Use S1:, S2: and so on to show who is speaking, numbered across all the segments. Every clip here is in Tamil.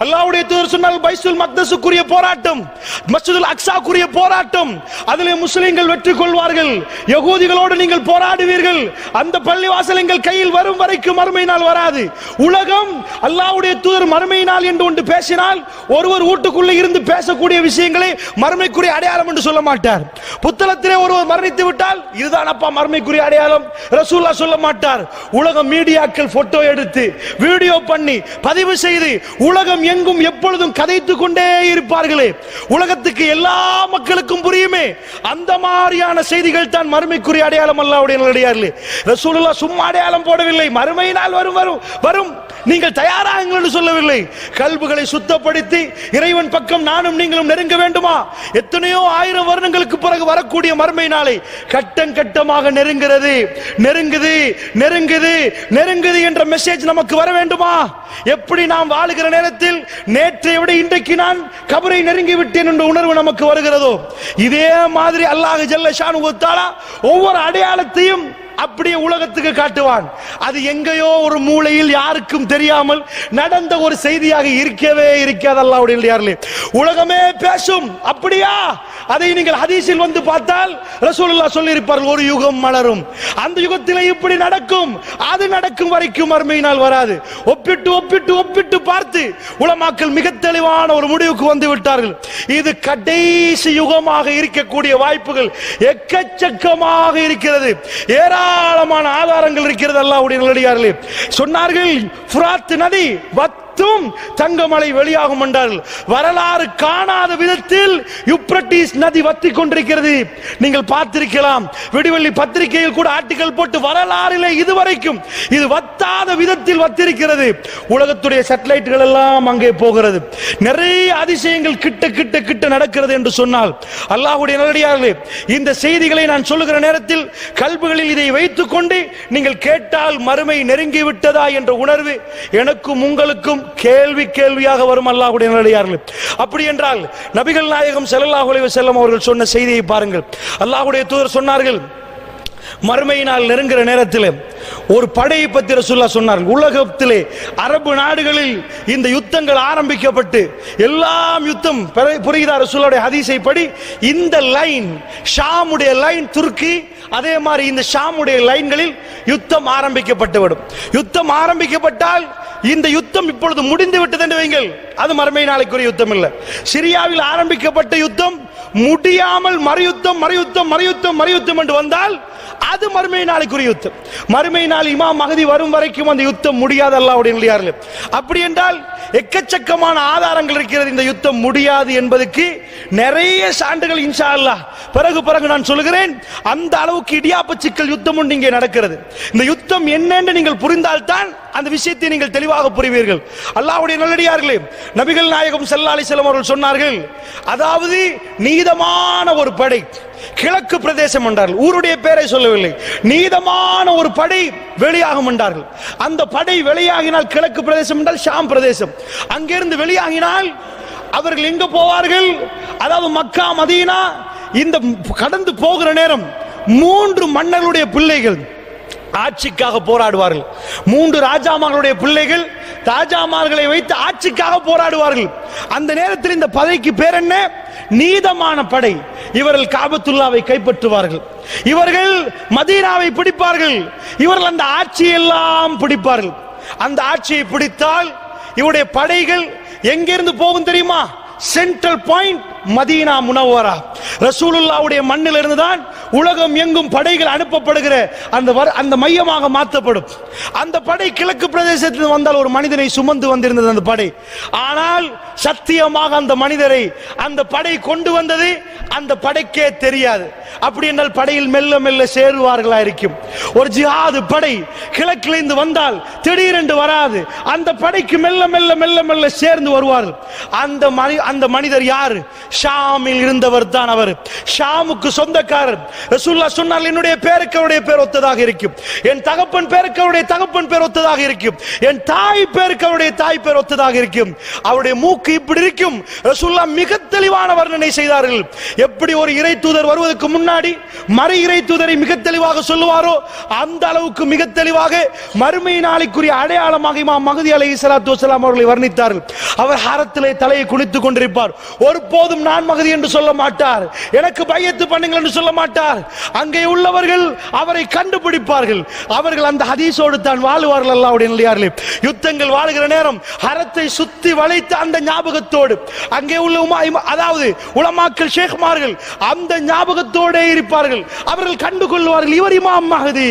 S1: அல்லாஹ்வுடைய தூதர் சொன்னார்கள், பைத்துல் மக்தஸுக்குரிய போராட்டம், மஸ்ஜிதுல் அக்ஸாக்குரிய போராட்டம், அதிலே முஸ்லிம்கள் வெற்றி கொள்வார்கள். யகூதிகளோடு நீங்கள் போராடுவீர்கள். அந்த பள்ளிவாசல் எங்கள் கையில் வரும் வரைக்கும் மறுமை நாள் வராது. உலகம் அல்லாஹ்வுடைய தூதர் மறுமை நாள் என்று ஒன்று பேசினால் ஒருவர் வீட்டுக்குள்ளே இருந்து பேசக்கூடிய விஷயங்களை மறுமைக்குரிய அடையாளம் என்று சொல்ல மாட்டார். புத்தளத்திலே ஒருவர் மரணித்து விட்டால் இதுதான் அப்பா மறுமைக்குரிய அடையாளம் ரசூலுல்லாஹ் சொல்ல மாட்டார். உலகம் மீடியாக்கள் போட்டோ எடுத்து வீடியோ பண்ணி பதிவு செய்து உலகம் எங்கும் எப்பொழுதும் கதைத்துக் கொண்டே இருப்பார்களே, உலகத்துக்கு எல்லா மக்களுக்கும் புரியுமே, அந்த மாதிரியான செய்திகள் தான் மறுமைக்குரிய அடையாளம். அல்லாஹ்வுடைய நல்லடியார்களே, ரசூலுல்லாஹ் சும்மா அடையாளம் போடவில்லை. மறுமை நாள் வரும் வரும் வரும், நீங்கள் தயாராகுங்கள் என்று சொல்லவில்லை. கல்புகளை சுத்தப்படுத்தி இறைவன் பக்கம் நானும் நீங்களும் நெருங்க வேண்டுமா? எத்தனையோ ஆயிரம் வருடங்களுக்கு பிறகு வரக்கூடிய மறுமை நாளை கட்டம் கட்டமாக நெருங்குது நெருங்குது நெருங்குது என்ற மெசேஜ் நமக்கு வர வேண்டுமா? எப்படி நாம் வாழுகிற நேரத்தில் நேற்றை விட இன்றைக்கு நான் கபரை நெருங்கி விட்டேன் என்ற உணர்வு நமக்கு வருகிறதோ, இதே மாதிரி அல்லாஹ் ஜல்ல ஷானு வ தஆலா ஒவ்வொரு அடையாளத்தையும் அப்படியே உலகத்துக்கு காட்டுவான். அது எங்கேயோ ஒரு மூலையில் யாருக்கும் தெரியாமல் நடந்த ஒரு செய்தியாக இருக்கவே இருக்காது. அல்லாஹ்வுடைய நல்லடியார்களே, உலகமே பேசும். அப்படியா? அதை நீங்கள் ஹதீஸில் வந்து பார்த்தால் ரசூலுல்லாஹ் சொல்லி இருப்பார்கள், ஒரு யுகம் மலரும், அந்த யுகத்திலே இப்படி நடக்கும், அது நடக்கும் வரைக்கும் மறுமை நாள் வராது. ஒப்பிட்டு ஒப்பிட்டு ஒப்பிட்டு பார்த்து உலமாக்கள் மிக தெளிவான ஒரு முடிவுக்கு வந்து விட்டார்கள். இது கடைசி யுகமாக இருக்கக்கூடிய வாய்ப்புகள் எக்கச்சக்கமாக இருக்கிறது. ஏராளமான ஆதாரங்கள் இருக்கிறது. அல்லாஹ்வுடைய நல்லடியார்களே, சொன்னார்கள் ஃபுராத் நதி தங்கமலை வெளியாகும் என்றார்கள். வரலாறு காணாத விதத்தில் யூப்ரட்டிஸ் நதி வத்தி கொண்டிருக்கிறது. நீங்கள் பார்த்திருக்கலாம், விடிவெள்ளி பத்திரிகையில் கூட ஆர்டிகல் போட்டு வரலாறிலே இதுவரைக்கும் இது வத்தாத விதத்தில் வத்திருக்கிறது. உலகத்துடைய சேட்டலைட்டுகள் எல்லாம் அங்கே போகிறது. நிறைய அதிசயங்கள் கிட்ட கிட்ட கிட்ட நடக்கிறது என்று சொன்னால் அல்லாஹ்வுடைய நல்லடியார்களே, இந்த செய்திகளை நான் சொல்லுகிற நேரத்தில் கல்புகளில் இதை வைத்துக் கொண்டு நீங்கள் கேட்டால் மறுமை நெருங்கி விட்டதா என்ற உணர்வு எனக்கும் உங்களுக்கும் கேள்வியாக வரும். அல்லாஹ்வுடைய நல்லடியார்களே, அப்படி என்றால் நபிகள் நாயகம் ஸல்லல்லாஹு அலைஹி வஸல்லம் அவர்கள் சொன்ன செய்தியை பாருங்கள். அல்லாஹ்வுடைய தூதர் சொன்னார்கள், மறுமையினால் நெருங்குற நேரத்தில் ஒரு படையை பற்றி ரசூலுல்லாஹ் சொன்னார்கள். உலகத்திலே அரபு நாடுகளில் இந்த யுத்தங்கள் ஆரம்பிக்கப்பட்டு எல்லாம் யுத்தம் புரியுதா? ரசூலுல்லாஹ்வுடைய ஹதீஸை படி இந்த லைன் ஷாமுடைய லைன் துருக்கி, அதே மாதிரி இந்த ஷாமுடைய லைன்களில் யுத்தம் ஆரம்பிக்கப்பட்டுவிடும். யுத்தம் ஆரம்பிக்கப்பட்டால் இந்த யுத்தம் இப்பொழுது முடிந்து விட்டது என்று வைங்கள், அது மறுமை நாளைக்குரிய யுத்தம் இல்லை. சிரியாவில் ஆரம்பிக்கப்பட்ட யுத்தம் முடியாமல் மறுயுத்தம் மறுயுத்தம் மறுயுத்தம் மறுயுத்தம் என்று வந்தால் அது மறுமை நாளைக்குரிய யுத்தம். மறுமை நாள் இமாம் மஹதி வரும் வரைக்கும் அந்த யுத்தம் முடியாது. அல்லாஹ்வுடைய நல்லடியார்களே, அப்படி என்றால் எக்கச்சக்கமான ஆதாரங்கள் இருக்கிறது இந்த யுத்தம் முடியாது என்பதற்கு. நிறைய சான்றுகள் இன்ஷா அல்லாஹ் பிறகு நான் சொல்கிறேன். அந்த அளவுக்கு இடியாப்ப சிக்கல் யுத்தம் ஒன்று இங்கே நடக்கிறது. இந்த யுத்தம் என்னென்று நீங்கள் புரிந்தால்தான் அந்த விஷயத்தை நீங்கள் தெளிவாக புரிவீர்கள். அல்லாஹ்வுடைய நல்லடியார்களே, நபிகள் நாயகம் ஸல்லல்லாஹு அலைஹி வஸல்லம் அவர்கள் சொன்னார்கள், அதாவது நீதமான ஒரு படை கிழக்கு பிரதேசம் என்றார்கள். ஊருடைய பெயரை சொல்லவில்லை, நீதமான ஒரு படை வெளியாகும் என்றார்கள். அந்த படை வெளியாகினால் கிழக்கு பிரதேசம் என்றால் ஷாம் பிரதேசம். அங்கிருந்து வெளியாகினால் அவர்கள் எங்க போவார்கள்? அதாவது மக்கா மதீனா இந்த கடந்து போகிற நேரம் 3 மன்னர்களுடைய பிள்ளைகள் ஆட்சிக்காக போராடுவார்கள். 3 ராஜாமார்களுடைய பிள்ளைகள் ராஜாமார்களை வைத்து ஆட்சிக்காக போராடுவார்கள். அந்த நேரத்தில் இந்த படைக்கு பேர் என்ன? நீதமான படை. இவர்கள் காபத்துல்லாவை கைப்பற்றுவார்கள், இவர்கள் மதீனாவை பிடிப்பார்கள், இவர்கள் அந்த ஆட்சியை எல்லாம் பிடிப்பார்கள். அந்த ஆட்சியை பிடித்தால் இவருடைய படைகள் எங்கிருந்து போகும் தெரியுமா? Central point Madina Munawwara. ரசூலுல்லாஹ்வுடைய மண்ணில் இருந்துதான் உலகம் எங்கும் படைகள் அனுப்பப்படுகிற அந்த மையமாக மாற்றப்படும். அந்த படை கிழக்கு பிரதேசத்தில் வந்தால் ஒரு மனிதனை சுமந்து வந்திருந்தது அந்த படை. ஆனால் சத்தியமாக அந்த மனிதரை அந்த படை கொண்டு வந்தது அந்த படைக்கே தெரியாது. அப்படி என்றால் படையில் மெல்ல மெல்ல சேருவார்களா இருக்கும். ஒரு ஜிஹாது படை கிழக்கிலிருந்து வந்தால் திடீரென்று வராது, அந்த படைக்கு மெல்ல மெல்ல மெல்ல மெல்ல சேர்ந்து வருவார்கள். அந்த மனிதர் யார்? ஷாமில் இருந்தவர் தான் அவர். ஷாமுக்கு சொந்தக்காரர். ரசூலுல்லாஹ் சொன்னார்கள், என்னுடைய பேருக்கு அவருடைய பேர் ஒத்ததாக இருக்கும், என் தகப்பன் பேருக்கு அவருடைய தகப்பன் பேர் ஒத்ததாக இருக்கும், என் தாய் பேருக்கு அவருடைய தாய் பேர் ஒத்ததாக இருக்கும், அவருடைய மூக்கு இப்படி இருக்கும். ரசூலுல்லாஹ் மிக தெளிவான வர்ணனை செய்தார்கள். எப்படி ஒரு இறை தூதர் வருவதற்கு முன்னாடி மறு இறை தூதரை மிக தெளிவாக சொல்லுவாரோ அந்த அளவுக்கு மிக தெளிவாக மறுமை நாளைக்குரிய அடையாளமாக இமாம் மஹ்தி அலைஹிஸ்ஸலாத்து வஸலாம் அவர்களை வர்ணித்தார்கள். அவர் ஹரத்திலே தலையை குனித்துக் கொண்டிருப்பார். ஒருபோதும் நான் மஹ்தி என்று சொல்ல மாட்டார், எனக்கு பையத்து பண்ணுங்கள் என்று சொல்ல மாட்டார். அங்கே உள்ளவர்கள் அவரை கண்டுபிடிப்பார்கள். அவர்கள் அந்த ஹதீஸோடு தான் வாழ்வார்கள். அல்லாஹ்வுடைய நல்லடியார்களே, யுத்தங்கள் வாழுகிற நேரம் ஹரத்தை சுத்தி வளைத்த அந்த ஞாபகத்தோடு அங்கே உள்ள அதாவது உலமாக்கள் ஷேக்மார்கள் அந்த ஞாபகத்தோடு இருப்பார்கள். அவர்கள் கண்டுகொள்வார்கள், இவர் இமாம் மஹ்தி.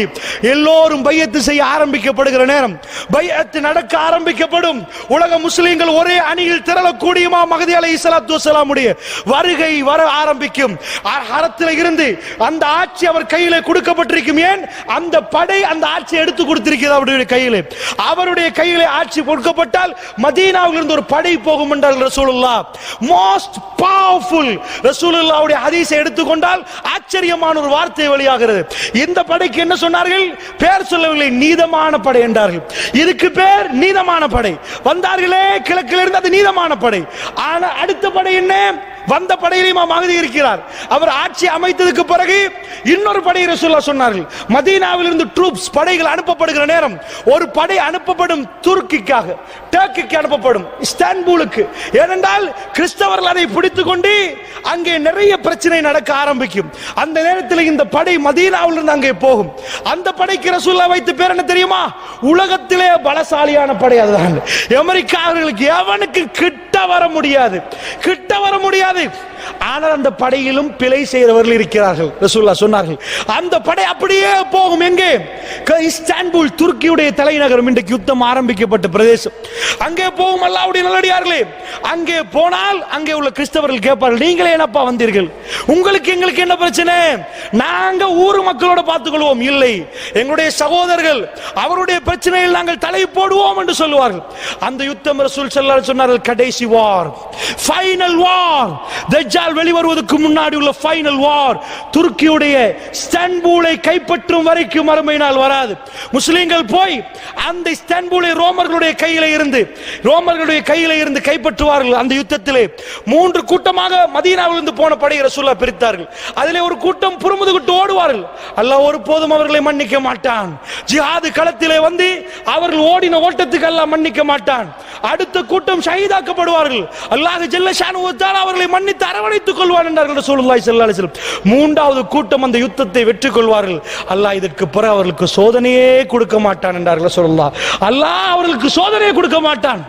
S1: எல்லோரும் பையத்து செய்ய ஆரம்பிக்கப்படுகிற நேரம், பையத்து நடக்க ஆரம்பிக்கப்படும். உலக முஸ்லிம்கள் ஒரே அணியில் திரளக்கூடிய இமாம் மஹ்தி அலைஹிஸ்ஸலாத்து வஸலாமுடைய வருகை வர ஆரம்பிக்கும். ஹரத்தில் இருந்து அந்த ஆட்சி அவர் கையிலே கொடுக்கப்பட்டிருக்கும். ஏன்? அந்த படை அந்த ஆட்சியை எடுத்து கொடுத்திருக்கிறது அவருடைய கையிலே. அவருடைய கையிலே ஆட்சி கொடுக்கப்பட்டால் மதீனாவில் இருந்து ஒரு படை போகும் என்றார்கள் ரசூலுல்லாஹ். மோஸ்ட் பவர்ஃபுல் ரசூலுல்லாஹ்வுடைய ஹதீஸை எடுத்துக்கொண்டால் ஆச்சரியமான ஒரு வார்த்தை வெளியாகிறது. இந்த படைக்கு என்ன சொன்னார்கள்? பேர் சொல்லவில்லை, நீதமான படை என்றார்கள். இதுக்கு பேர் நீதமான படை. வந்தார்களே கிழக்கில் இருந்து, அது நீதமான படை. ஆனா அடுத்த படை என்ன? வந்த படையிலே இமாம் மஹ்தி இருக்கிறார். அவர் ஆட்சி அமைத்ததுக்கு பிறகு இன்னொரு படை ரசூலுல்லாஹ் சொன்னார்கள். மதீனாவில் இருந்து ட்ரூப்ஸ் படைகள் அனுப்பப்படுகிற நேரம் ஒரு படை அனுப்பப்படும் துருக்கிக்காக, டர்க்கிக்கு அனுப்பப்படும், இஸ்தான்புலுக்கு. ஏனென்றால் கிறிஸ்தவர்கள் அதை பிடித்துக் கொண்டு அங்கே நிறைய பிரச்சனை நடக்க ஆரம்பிக்கும். அந்த நேரத்தில் இந்த படை மதீனாவில் இருந்து அங்கே போகும். அந்த படைக்கு ரசூலுல்லாஹ் வைத்த பேர் என்ன தெரியுமா? உலகத்திலே பலசாலியான படை அதுதான். அமெரிக்காவர்களுக்கு எவனுக்கு கிட்ட வர முடியாது, கிட்ட வர முடியாது. ஆனால் அந்த படையிலும் பிழை செய்தவர்கள் இருக்கிறார்கள். ரசூலுல்லாஹ் சொன்னார்கள், அந்த படை அப்படியே போகும். எங்கே? இஸ்தான்புல், துருக்கியுடைய தலைநகரம், இன்றைக்கு யுத்தம் ஆரம்பிக்கப்பட்ட பிரதேசம். அங்கே போகும். அல்லாஹ்வுடைய நல்லடியார்களே, அங்கே போனால் அங்கே உள்ள கிறிஸ்தவர்கள் கேட்பார்கள், நீங்களே என்னப்பா வந்தீர்கள்? உங்களுக்கு எங்களுக்கு என்ன பிரச்சனை? நாங்க ஊர் மக்களோட பார்த்துக் கொள்வோம். இல்லை, எங்களுடைய சகோதரர்கள், அவருடைய பிரச்சனையில் நாங்கள் தலை போடுவோம் என்று சொல்லுவார்கள். அந்த யுத்தம் ரசூல் ஸல்லல்லாஹு அலைஹி சொன்னார்கள், கடைசி வார், ஃபைனல் வார். தஜ்ஜால் வெளிவருவதற்கு முன்னாடி உள்ள ஃபைனல் வார். துருக்கியுடைய இஸ்தான்புலை கைப்பற்றும் வரைக்கும் மறுமை நாள் வராது. முஸ்லிம்கள் போய் அந்த இஸ்தான்புலை ரோமர்களுடைய கையில இருந்து கைப்பற்றுவார்கள். அந்த யுத்தத்திலே 3 கூட்டமாக மதீனாவிலிருந்து போன படை ரசூலுல்லாஹ் பிரித்தார்கள். அதிலே ஒரு கூட்டம் புறமுதுகிட்டு ஓடுவார்கள். அல்லாஹ் ஒருபோதும் அவர்களை மன்னிக்க மாட்டான். ஜிஹாது களத்திலே வந்து அவர்கள் ஓடின ஓட்டத்துக்கு அல்லாஹ் மன்னிக்க மாட்டான். அடுத்த கூட்டம் ஷஹீதாக்கப்படுவார்கள். அல்லாஹ் ஜல்ல ஷானு வ தஆலா அவர்களை மன்னித்து அரவணைத்துக் கொள்வான் என்றார்கள் ரசூலுல்லாஹி ஸல்லல்லாஹு அலைஹி வஸல்லம். 3வது கூட்டம் அந்த யுத்தத்தை வெற்றி கொள்வார்கள். அல்லாஹ் இதற்கு பிறகு அவர்களுக்கு சோதனையே கொடுக்க மாட்டான் என்றார்கள் ரசூலுல்லாஹ். அல்லாஹ் அவர்களுக்கு சோதனையே கொடுக்க மாட்டான்.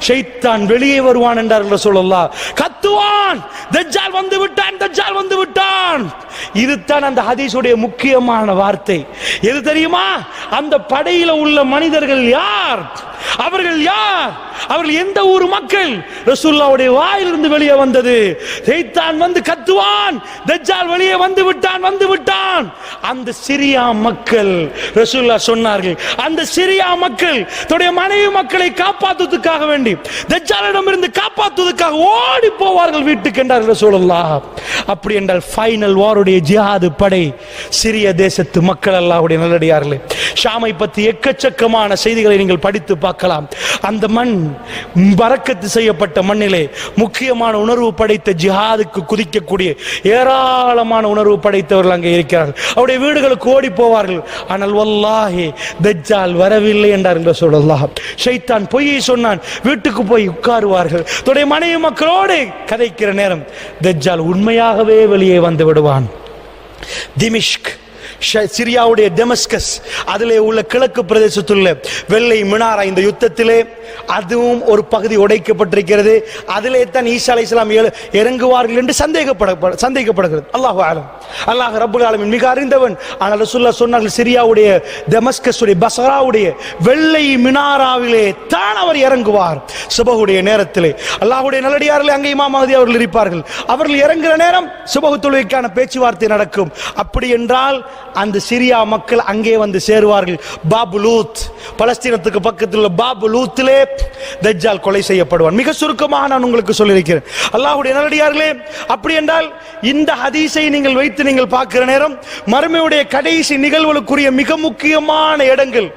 S1: ஷைத்தான் வெளியே வருவான் என்றார்கள் ரசூலுல்லாஹ். கத்துவான், தஜ்ஜால் வந்து விட்டான், தஜ்ஜால் வந்து விட்டான். இதுதான் அந்த ஹதீஸுடைய முக்கியமான வார்த்தை. எது தெரியுமா? அந்த படையில உள்ள மனிதர்கள் யார்? அவர்கள் யார்? அவர்கள் எந்த ஊர் மக்கள்? ரசூலுல்லாஹ்வுடைய வாயிலிருந்து வெளியே வந்தது. ஷைத்தான் வந்து கத்துவான், தஜ்ஜால் வெளியே வந்து விட்டான். அந்த சிரியா மக்கள், ரசூலுல்லாஹ் சொன்னார்கள், அந்த சிரியா மக்கள் தன்னுடைய மனைவி மக்களை காப்பாற்றுவதற்காக வேண்டி, தஜ்ஜாலிடம் இருந்து காப்பாற்றுவதற்காக ஓடி போவார்கள் வீட்டுக்கு என்றார்கள் ரசூலுல்லாஹ். அப்படி என்றால் ஃபைனல் வாருடைய ஜிஹாது படை சிரிய தேசத்து மக்கள். அல்லாஹ்வுடைய நல்லடியார்களே, ஷாமை பற்றி எக்கச்சக்கமான செய்திகளை நீங்கள் படித்து பார்க்கலாம். அந்த மண் பரக்கத்து செய்யப்பட்ட மண்ணிலே முக்கியமான உணர்வு படைத்த ஜிஹாதுக்கு குதிக்கக்கூடிய ஏராளமான உணர்வு படைத்தவர்கள் அங்கே இருக்கிறார்கள். அவருடைய வீடுகளுக்கு ஓடி போவார்கள். ஆனால் வல்லாஹி தஜ்ஜால் வரவில்லை என்றார்கள் ரசூலுல்லாஹ். ஷைத்தான் பொய்யை சொன்னான். வீட்டுக்கு போய் உட்காருவார்கள். தன்னுடைய மனைவி மக்களோடு கதைக்கிற நேரம் தஜ்ஜால் உண்மையாகவே வெளியே வந்து விடுவான். திமிஷ்க், சிரியாவுடைய டெமஸ்கஸ், அதிலே உள்ள கிழக்கு பிரதேசத்துள்ள வெள்ளை மினாரா, இந்த யுத்தத்திலே அதுவும் ஒரு பகுதி உடைக்கப்பட்டிருக்கிறது. அதிலே தான் ஈசா அலைஹிஸ்ஸலாம் இறங்குவார்கள் என்று சந்தேகப்படுகிறது. அல்லாஹு ஆலம், அல்லாஹ் ரப்புல் ஆலமீன் மிக அறிந்தவன். ஆனால் ரசூலுல்லாஹ் சொன்னார்கள், சிரியாவுடைய டெமஸ்கஸுடைய பஸ்ராவுடைய வெள்ளை மினாராவிலே தான் அவர் இறங்குவார் சுபஹுடைய நேரத்திலே. அல்லாஹ்வுடைய நல்லடியார்களே, அங்கே இமாம் மஹ்தி அவர்கள் இருப்பார்கள். அவர்கள் இறங்குகிற நேரம் சுபஹு தொழுகைக்கான பேச்சுவார்த்தை நடக்கும். அப்படி என்றால் அந்த சிரியா மக்கள் அங்கே வந்து சேருவார்கள். பாபுலூத், பலஸ்தீனத்துக்கு பக்கத்தில் உள்ள பாபுலூத்திலே தஜ்ஜால் கொலை செய்யப்படுவான். மிக சுருக்கமாக நான் உங்களுக்கு சொல்லியிருக்கிறேன். அல்லாஹ்வுடைய நல்லடியார்களே, அப்படி என்றால் இந்த ஹதீஸை நீங்கள் வைத்து நீங்கள் பார்க்கிற நேரம் மறுமையுடைய கடைசி நிகழ்வுகளுக்குரிய மிக முக்கியமான இடங்கள்.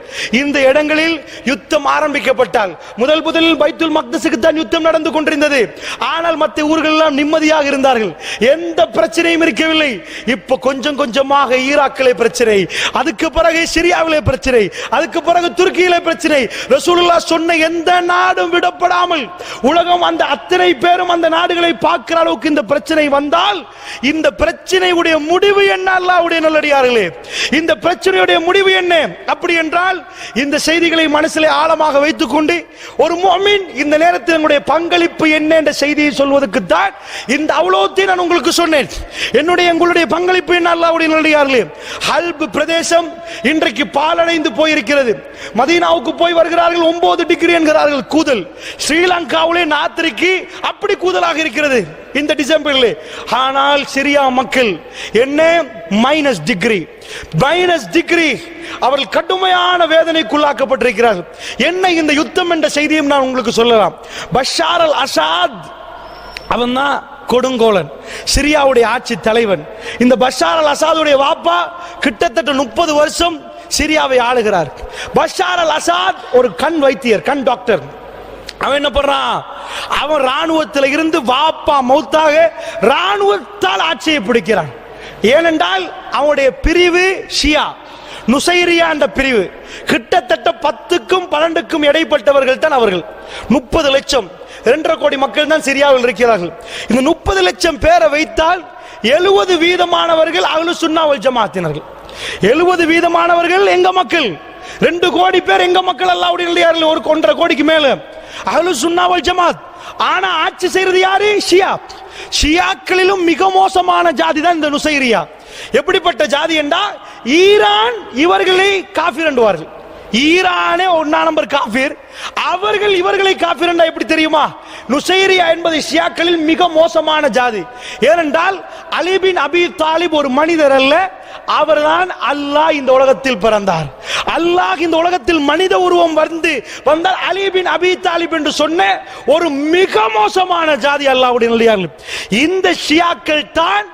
S1: இந்த இடங்களில் யுத்தம் ஆரம்பிக்கப்பட்டால் முதலில் பைத்துல் மக்தஸுக்கு தான் யுத்தம் நடந்து கொண்டிருந்தது. ஆனால் மற்ற ஊர்கள் எல்லாம் நிம்மதியாக இருந்தார்கள், எந்த பிரச்சனையும் இருக்கவில்லை. இப்ப கொஞ்சம் கொஞ்சமாக ஈராக்கிலே பிரச்சனை, அதுக்கு பிறகு சிரியாவிலே பிரச்சனை, அதுக்கு பிறகு துருக்கியிலே பிரச்சனை. ரசூலுல்லாஹ் சொன்ன எந்த நாடும் விடப்படாமல் உலகம் அந்த அத்தனை பேரும் அந்த நாடுகளை பார்க்கிற அளவுக்கு இந்த பிரச்சனை வந்தால் இந்த பிரச்சனையுடைய முடிவு என்ன? அல்லாஹ்வுடைய நல்லடியார்களே, இந்த பிரச்சனையுடைய முடிவு என்ன? அப்படி என்றால் இந்த செய்திகளை மனசிலே ஆழமாக வைத்துக் கொண்டு ஒரு முஃமின் இந்த நேரத்தில் என்னுடைய பங்களிப்பு என்ன என்ற செய்தியை சொல்வதற்கு தான் இந்த அவ்வளோத்தை நான் உங்களுக்கு சொன்னேன். உங்களுடைய பங்களிப்பு என்ன? அல்லாஹ்வுடைய நல்லடியார்களே, ஹல்ப் பிரதேசம் இன்றைக்கு பாலடைந்து போயிருக்கிறது. மதீனாவுக்கு போய் வருகிறார்கள், 9 டிகிரி என்கிறார்கள் கூதல். ஸ்ரீலங்காவிலே நாத்திரிக்கு அப்படி கூதலாக இருக்கிறது இந்த டிசம்பரில். ஆனால் சிரியா மக்கள் என்ன மைனஸ் டிகிரி அவர்கள் கடுமையான வேதனைக்குள்ளாக்கப்பட்டிருக்கிறார்கள். என்ன இந்த யுத்தம் என்ற செய்தியும் நான் உங்களுக்கு சொல்லலாம். பஷார் அல் அசாத் அவன் தான் கொடுங்கோலன், சிரியாவுடைய ஆட்சி தலைவன். இந்த பஷார் அல் அசாதுடைய வாப்பா கிட்டத்தட்ட 30 வருஷம் சிரியாவை ஆளுகிறார். பஷார் அல் அசாத் ஒரு கண் வைத்தியர், கண் டாக்டர். அவன் என்ன பண்றான்? அவன் ராணுவத்தில் இருந்து வாப்பா மௌத்தாக ராணுவத்தால் ஆட்சியை பிடிக்கிறான். ஏனென்றால் அவனுடைய பிரிவு ஷியா, நுசைரியா என்ற பிரிவு. கிட்டத்தட்ட 10க்கும் 12க்கும் இடைப்பட்டவர்கள் தான் அவர்கள். 30 லட்சம் 2.5 கோடி மக்கள் தான் சிரியாவில் இருக்கிறார்கள். இந்த 30 லட்சம் பேரை வைத்தால் 70% அஹ்லுஸ் சுன்னா வல் ஜமாஅத்தினர்கள், 70% எங்க மக்கள். 2 கோடி பேர் எங்க மக்கள், அல்லாஹ்வுடைய நல்லடியார்கள். 1.5 கோடிக்கு மேல அஹ்லுஸ் சுன்னா வல் ஜமாஅத். ஆனா ஆட்சி செய்யறது யாரு? ஷியா. ஷியாக்களிலும் மிக மோசமான ஜாதி தான் இந்த நுசைரியா. எப்படிப்பட்ட ஜாதி என்றா, ஈரான் இவர்களை காஃபிர் என்றுவார்கள். ஈரானே 1 நம்பர் காஃபிர், அவர்கள் இவர்களை காஃபிர் என்றா எப்படி தெரியுமா? நுசைரியா என்பது ஷியாக்களில் மிக மோசமான ஜாதி. ஏனென்றால் அலி பின் அபி தாலிப் ஒரு மனிதர் அல்ல, அவர்தான் அல்லாஹ் இந்த உலகத்தில் பிறந்தார். அல்லாஹ் இந்த உலகத்தில் மனித உருவம் வந்தால் அலி பின் அபி தாலிப் என்று சொன்ன ஒரு மிக மோசமான ஜாதி அல்லாஹ்வுடைய நல்லடியார்கள். இந்த ஷியாக்கள் தான்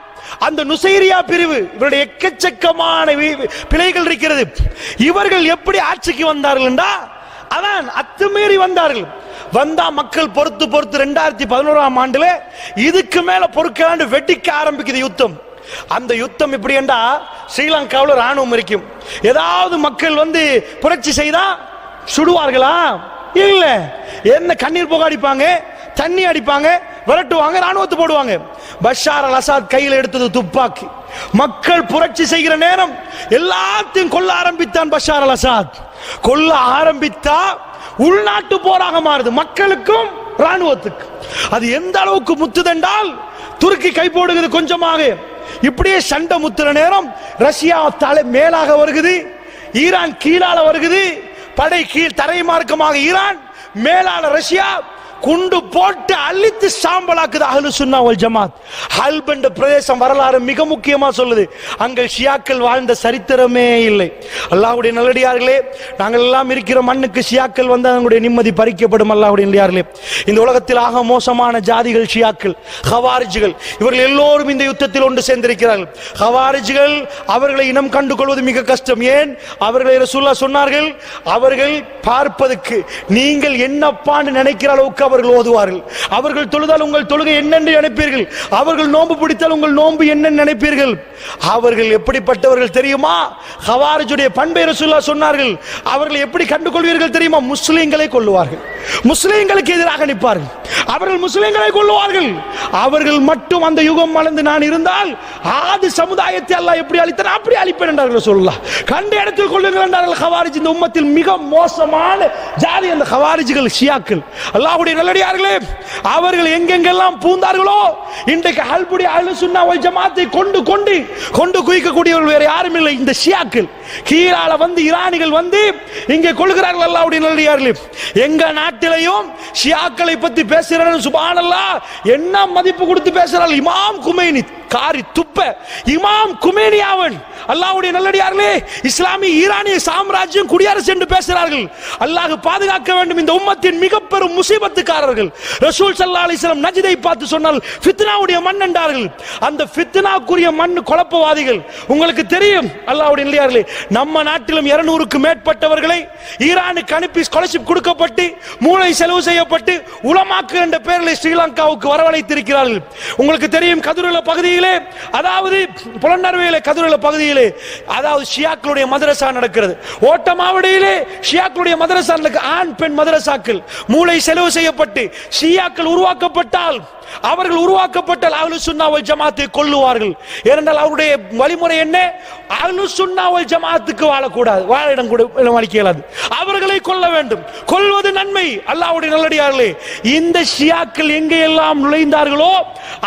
S1: அந்த நுசைரியா பிரிவு. இவருடைய எக்கச்சக்கமான பிழைகள் இருக்கிறது. இவர்கள் எப்படி ஆட்சிக்கு வந்தார்கள் என்றா, அதான் அத்துமீறி வந்தார்கள். வந்தா மக்கள் பொறுத்து 2011ஆம் ஆண்டுல இதுக்கு மேல பொறுக்காண்டு வெடிக்க ஆரம்பிக்குது யுத்தம். அந்த யுத்தம் எப்படி என்றா, ஸ்ரீலங்காவில் ராணுவம் இருக்கும். ஏதாவது மக்கள் வந்து புரட்சி செய்தா சுடுவார்களா? இல்ல. என்ன கண்ணீர் புகை அடிப்பாங்க, தண்ணி அடிப்பாங்க, விரட்டுவாங்க, ராணுவத்தை போடுவாங்க. பஷார் அல் அசாத் கையில் எடுத்தது துப்பாக்கி. மக்கள் புரட்சி செய்கிற நேரம் எல்லாத்தையும் கொல்ல ஆரம்பித்தான் பஷார் அல் அசாத். கொல்ல ஆரம்பித்தா உள்நாட்டு போராக மாறுது, மக்களுக்கும் ராணுவத்துக்கு. அது எந்த அளவுக்கு முத்துதென்றால், துருக்கி கை போடுகிறது கொஞ்சமாக. இப்படியே சண்டை முத்துற நேரம் ரஷ்யா தலை மேலாக வருகிறது, ஈரான் கீழால வருகிறது. படை கீழ் தரை மார்க்கமாக ஈரான், மேலான ரஷ்யா. குண்டு போட்டு அழித்து சாம்பலாக்குது அஹ்லுஸ் சுன்னா வல் ஜமாத். ஹல்ப் என்ற பிரதேசம் வரலாறு மிக முக்கியமா சொல்லுது. அங்கே ஷியாக்கள் வாழ்ந்த சரித்திரமே இல்லை. அல்லாஹ்வுடைய நல்லடியார்களே, நாங்கள் எல்லாம் இருக்கிற மண்ணுக்கு ஷியாக்கள் வந்து அவங்களுடைய நிம்மதி பறிக்கப்படும். அல்லாஹ்வுடைய நல்லடியார்களே, இந்த உலகத்தில் ஆக மோசமான ஜாதிகள் ஷியாக்கள், ஹவாரிஜ்கள். இவர்கள் எல்லோரும் இந்த யுத்தத்தில் ஒன்று சேர்ந்திருக்கிறார்கள். ஹவாரிஜ்கள் அவர்களை இனம் கண்டு கொள்வது மிக கஷ்டம். ஏன்? அவர்களை ரசூலுல்லாஹ் சொன்னார்கள், அவர்கள் பார்ப்பதற்கு நீங்கள் என்னப்பான்னு நினைக்கிற அளவுக்கு அவர்கள் ஓதுவார்கள். அவர்கள் தொழுதால் உங்கள் தொழுகை என்னென்று நினைப்பீர்கள், அவர்கள் நோன்பு பிடித்தால் உங்கள் நோன்பு என்னென்னு நினைப்பீர்கள். அவர்கள் எப்படிப்பட்டவர்கள் தெரியுமா? ஹவாரிஜுடைய பண்பை ரசூலுல்லாஹ் சொன்னார்கள். அவர்கள் எப்படி கண்டுகொள்வீர்கள் தெரியுமா? முஸ்லிம்களை கொல்லுவார்கள், முஸ்லிம்களுக்கு எதிராக நிற்பார்கள், அவர்கள் முஸ்லிம்களை கொல்லுவார்கள். அவர்கள் மட்டும் அந்த யுகம் மலர்ந்து நான் இருந்தால் ஆதி சமுதாயத்தை அல்லாஹ் எப்படி அழித்தான் அப்படி அழிப்பேன் என்றார்கள் ரசூலுல்லாஹ். கண்ட இடத்தில் கொள்ளுங்கள் என்றார்கள் ஹவாரிஜ். இந்த உம்மத்தில் மிக மோசமான ஜாதி அந்த ஹவாரிஜ்கள், ஷியாக்கள். அல்லாஹ்வுடைய நல்லடியார்களே, அவர்கள் எங்கெங்கெல்லாம் பூந்தார்களோ இன்றைக்கு ஹல்புடைய அஹ்லுஸ் சுன்னா வல் ஜமாத்தை கொண்டு குவிக்கக்கூடியவர்கள் வேற யாரும் இல்லை, இந்த ஷியாக்கள். கீழால வந்து ஈரானிகள் வந்து இங்கே கொள்கிறார்கள். அல்லாஹ்வுடைய நல்லடியார்களே, எங்க நாட்டிலையும் ஷியாக்களை பத்தி பேசுறாங்க. சுப்ஹானல்லாஹ், என்ன மதிப்பு கொடுத்து பேசுறார்கள். இமாம் குமைனி காரி துப்ப இமாம் குமேனி அவன். அல்லாஹ்வுடைய நல்லடியார்களே, இஸ்லாமிய ஈரானிய சாம்ராஜ்யம் குடியரசு என்று பேசுகிறார்கள். அல்லாஹ் பாதுகாக்க வேண்டும். இந்த உம்மத்தின் மிக பெரும் முசீபத்துக்காரர்கள். ரசூல் ஸல்லல்லாஹு அலைஹி வஸல்லம் நஜ்தை பார்த்து சொன்னால் ஃபித்னாவுடைய மண் என்றார்கள். அந்த ஃபித்னாக்குரிய மண் குழப்பவாதிகள். உங்களுக்கு தெரியும் அல்லாஹ்வுடைய நல்லடியார்களே, நம்ம நாட்டிலும் 200க்கு மேற்பட்டவர்களை ஈரானுக்கு அனுப்பி ஸ்காலர்ஷிப் கொடுக்கப்பட்டு மூளை செலவு செய்யப்பட்டு உலமாக்கு என்ற பெயரில் ஸ்ரீலங்காவுக்கு வரவழைத்திருக்கிறார்கள். உங்களுக்கு தெரியும் கதுருல பகுதியிலே, அதாவது புலனறுவையிலே கதுருல பகுதியிலே, அதாவது ஷியாக்களுடைய மதரசா நடக்கிறது. ஓட்டமாவடியிலே ஷியாக்களுடைய மதரசா, ஆண் பெண் மதரசாக்கள் மூளை செலவு செய்யப்பட்டு ஷியாக்கள் உருவாக்கப்பட்டால், அவர்கள் உருவாக்கப்பட்டால் அஹ்லுஸ் சுன்னா வல் ஜமாத்தை கொல்லுவார்கள். ஏனென்றால் அவருடைய வழிமுறை என்ன? அஹ்லுஸ் சுன்னா வல் ஜமாத்துக்கு வாழக்கூடாது, வாழ இடம் கொடுக்க, அவர்களை கொல்ல வேண்டும். கொல்வது நன்மை. அல்லாஹ்வுடைய நல்லடியார்களே, இந்த ஷியாக்கள் எங்கே எல்லாம் நுழைந்தார்களோ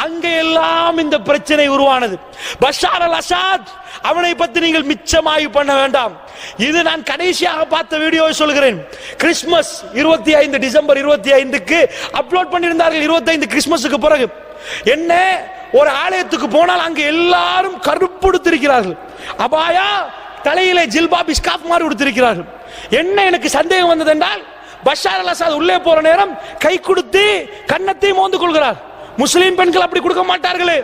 S1: அங்கே எல்லாம் இந்த பிரச்சனை உருவானது. பஷார் அல் அசாத், அவனை பற்றி நீங்கள் மிச்சமாய் பண்ண வேண்டாம். இது நான் கடைசியாக பார்த்த வீடியோவை சொல்கிறேன். கிறிஸ்துமஸ் 25 டிசம்பர் 25க்கு அப்லோட் பண்ணியிருந்தார்கள். 25 கிறிஸ்துமஸுக்கு பிறகு என்ன, ஒரு ஆலயத்துக்கு போனால் அங்கு எல்லாரும் கருப்பு உடுத்திருக்கிறார்கள். அபாயா, தலையிலே ஜில்பாப் இஸ்காப் மாதிரி உடுத்திருக்கிறார்கள். என்ன எனக்கு சந்தேகம் வந்தது என்றால், பஷார் அல் அசாத் உள்ளே போற நேரம் கை கொடுத்து கன்னத்தை மோந்து கொள்கிறார். முஸ்லிம் பெண்கள் அப்படி கொடுக்க மாட்டார்களே,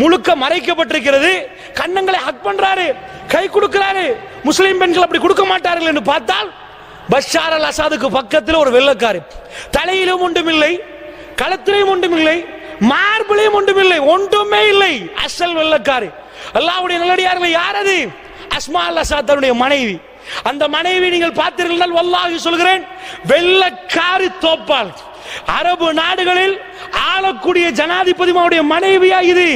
S1: முழுக்க மறைக்கப்பட்டிருக்கிறது. கண்ணங்களை ஹக் பண்றாரு, கை கொடுக்கிறாரு. முஸ்லிம் பெண்கள் அப்படி கொடுக்க மாட்டார்கள் என்று பார்த்தால், பஷார் அல் அசாதுக்கு பக்கத்தில் ஒரு வெள்ளக்காரி, தலையிலும் ஒன்றுமில்லை, களத்திலும் ஒன்றுமில்லை, மார்பிளையும் ஒன்றுமில்லை, ஒன்றுமே இல்லை, அசல் வெள்ளக்காரி. அல்லாஹ்வுடைய நல்லடியார்களே, யார் அது? அஸ்மா அல் அசாத் தன்னுடைய மனைவி. அந்த மனைவி நீங்கள் பார்த்தீர்கள், வல்லாஹி சொல்கிறேன், வெள்ளக்காரி தோப்பால். அரபு நாடுகளில் ஆளக்கூடிய ஜனாதிபதியுடைய மனைவியா இது?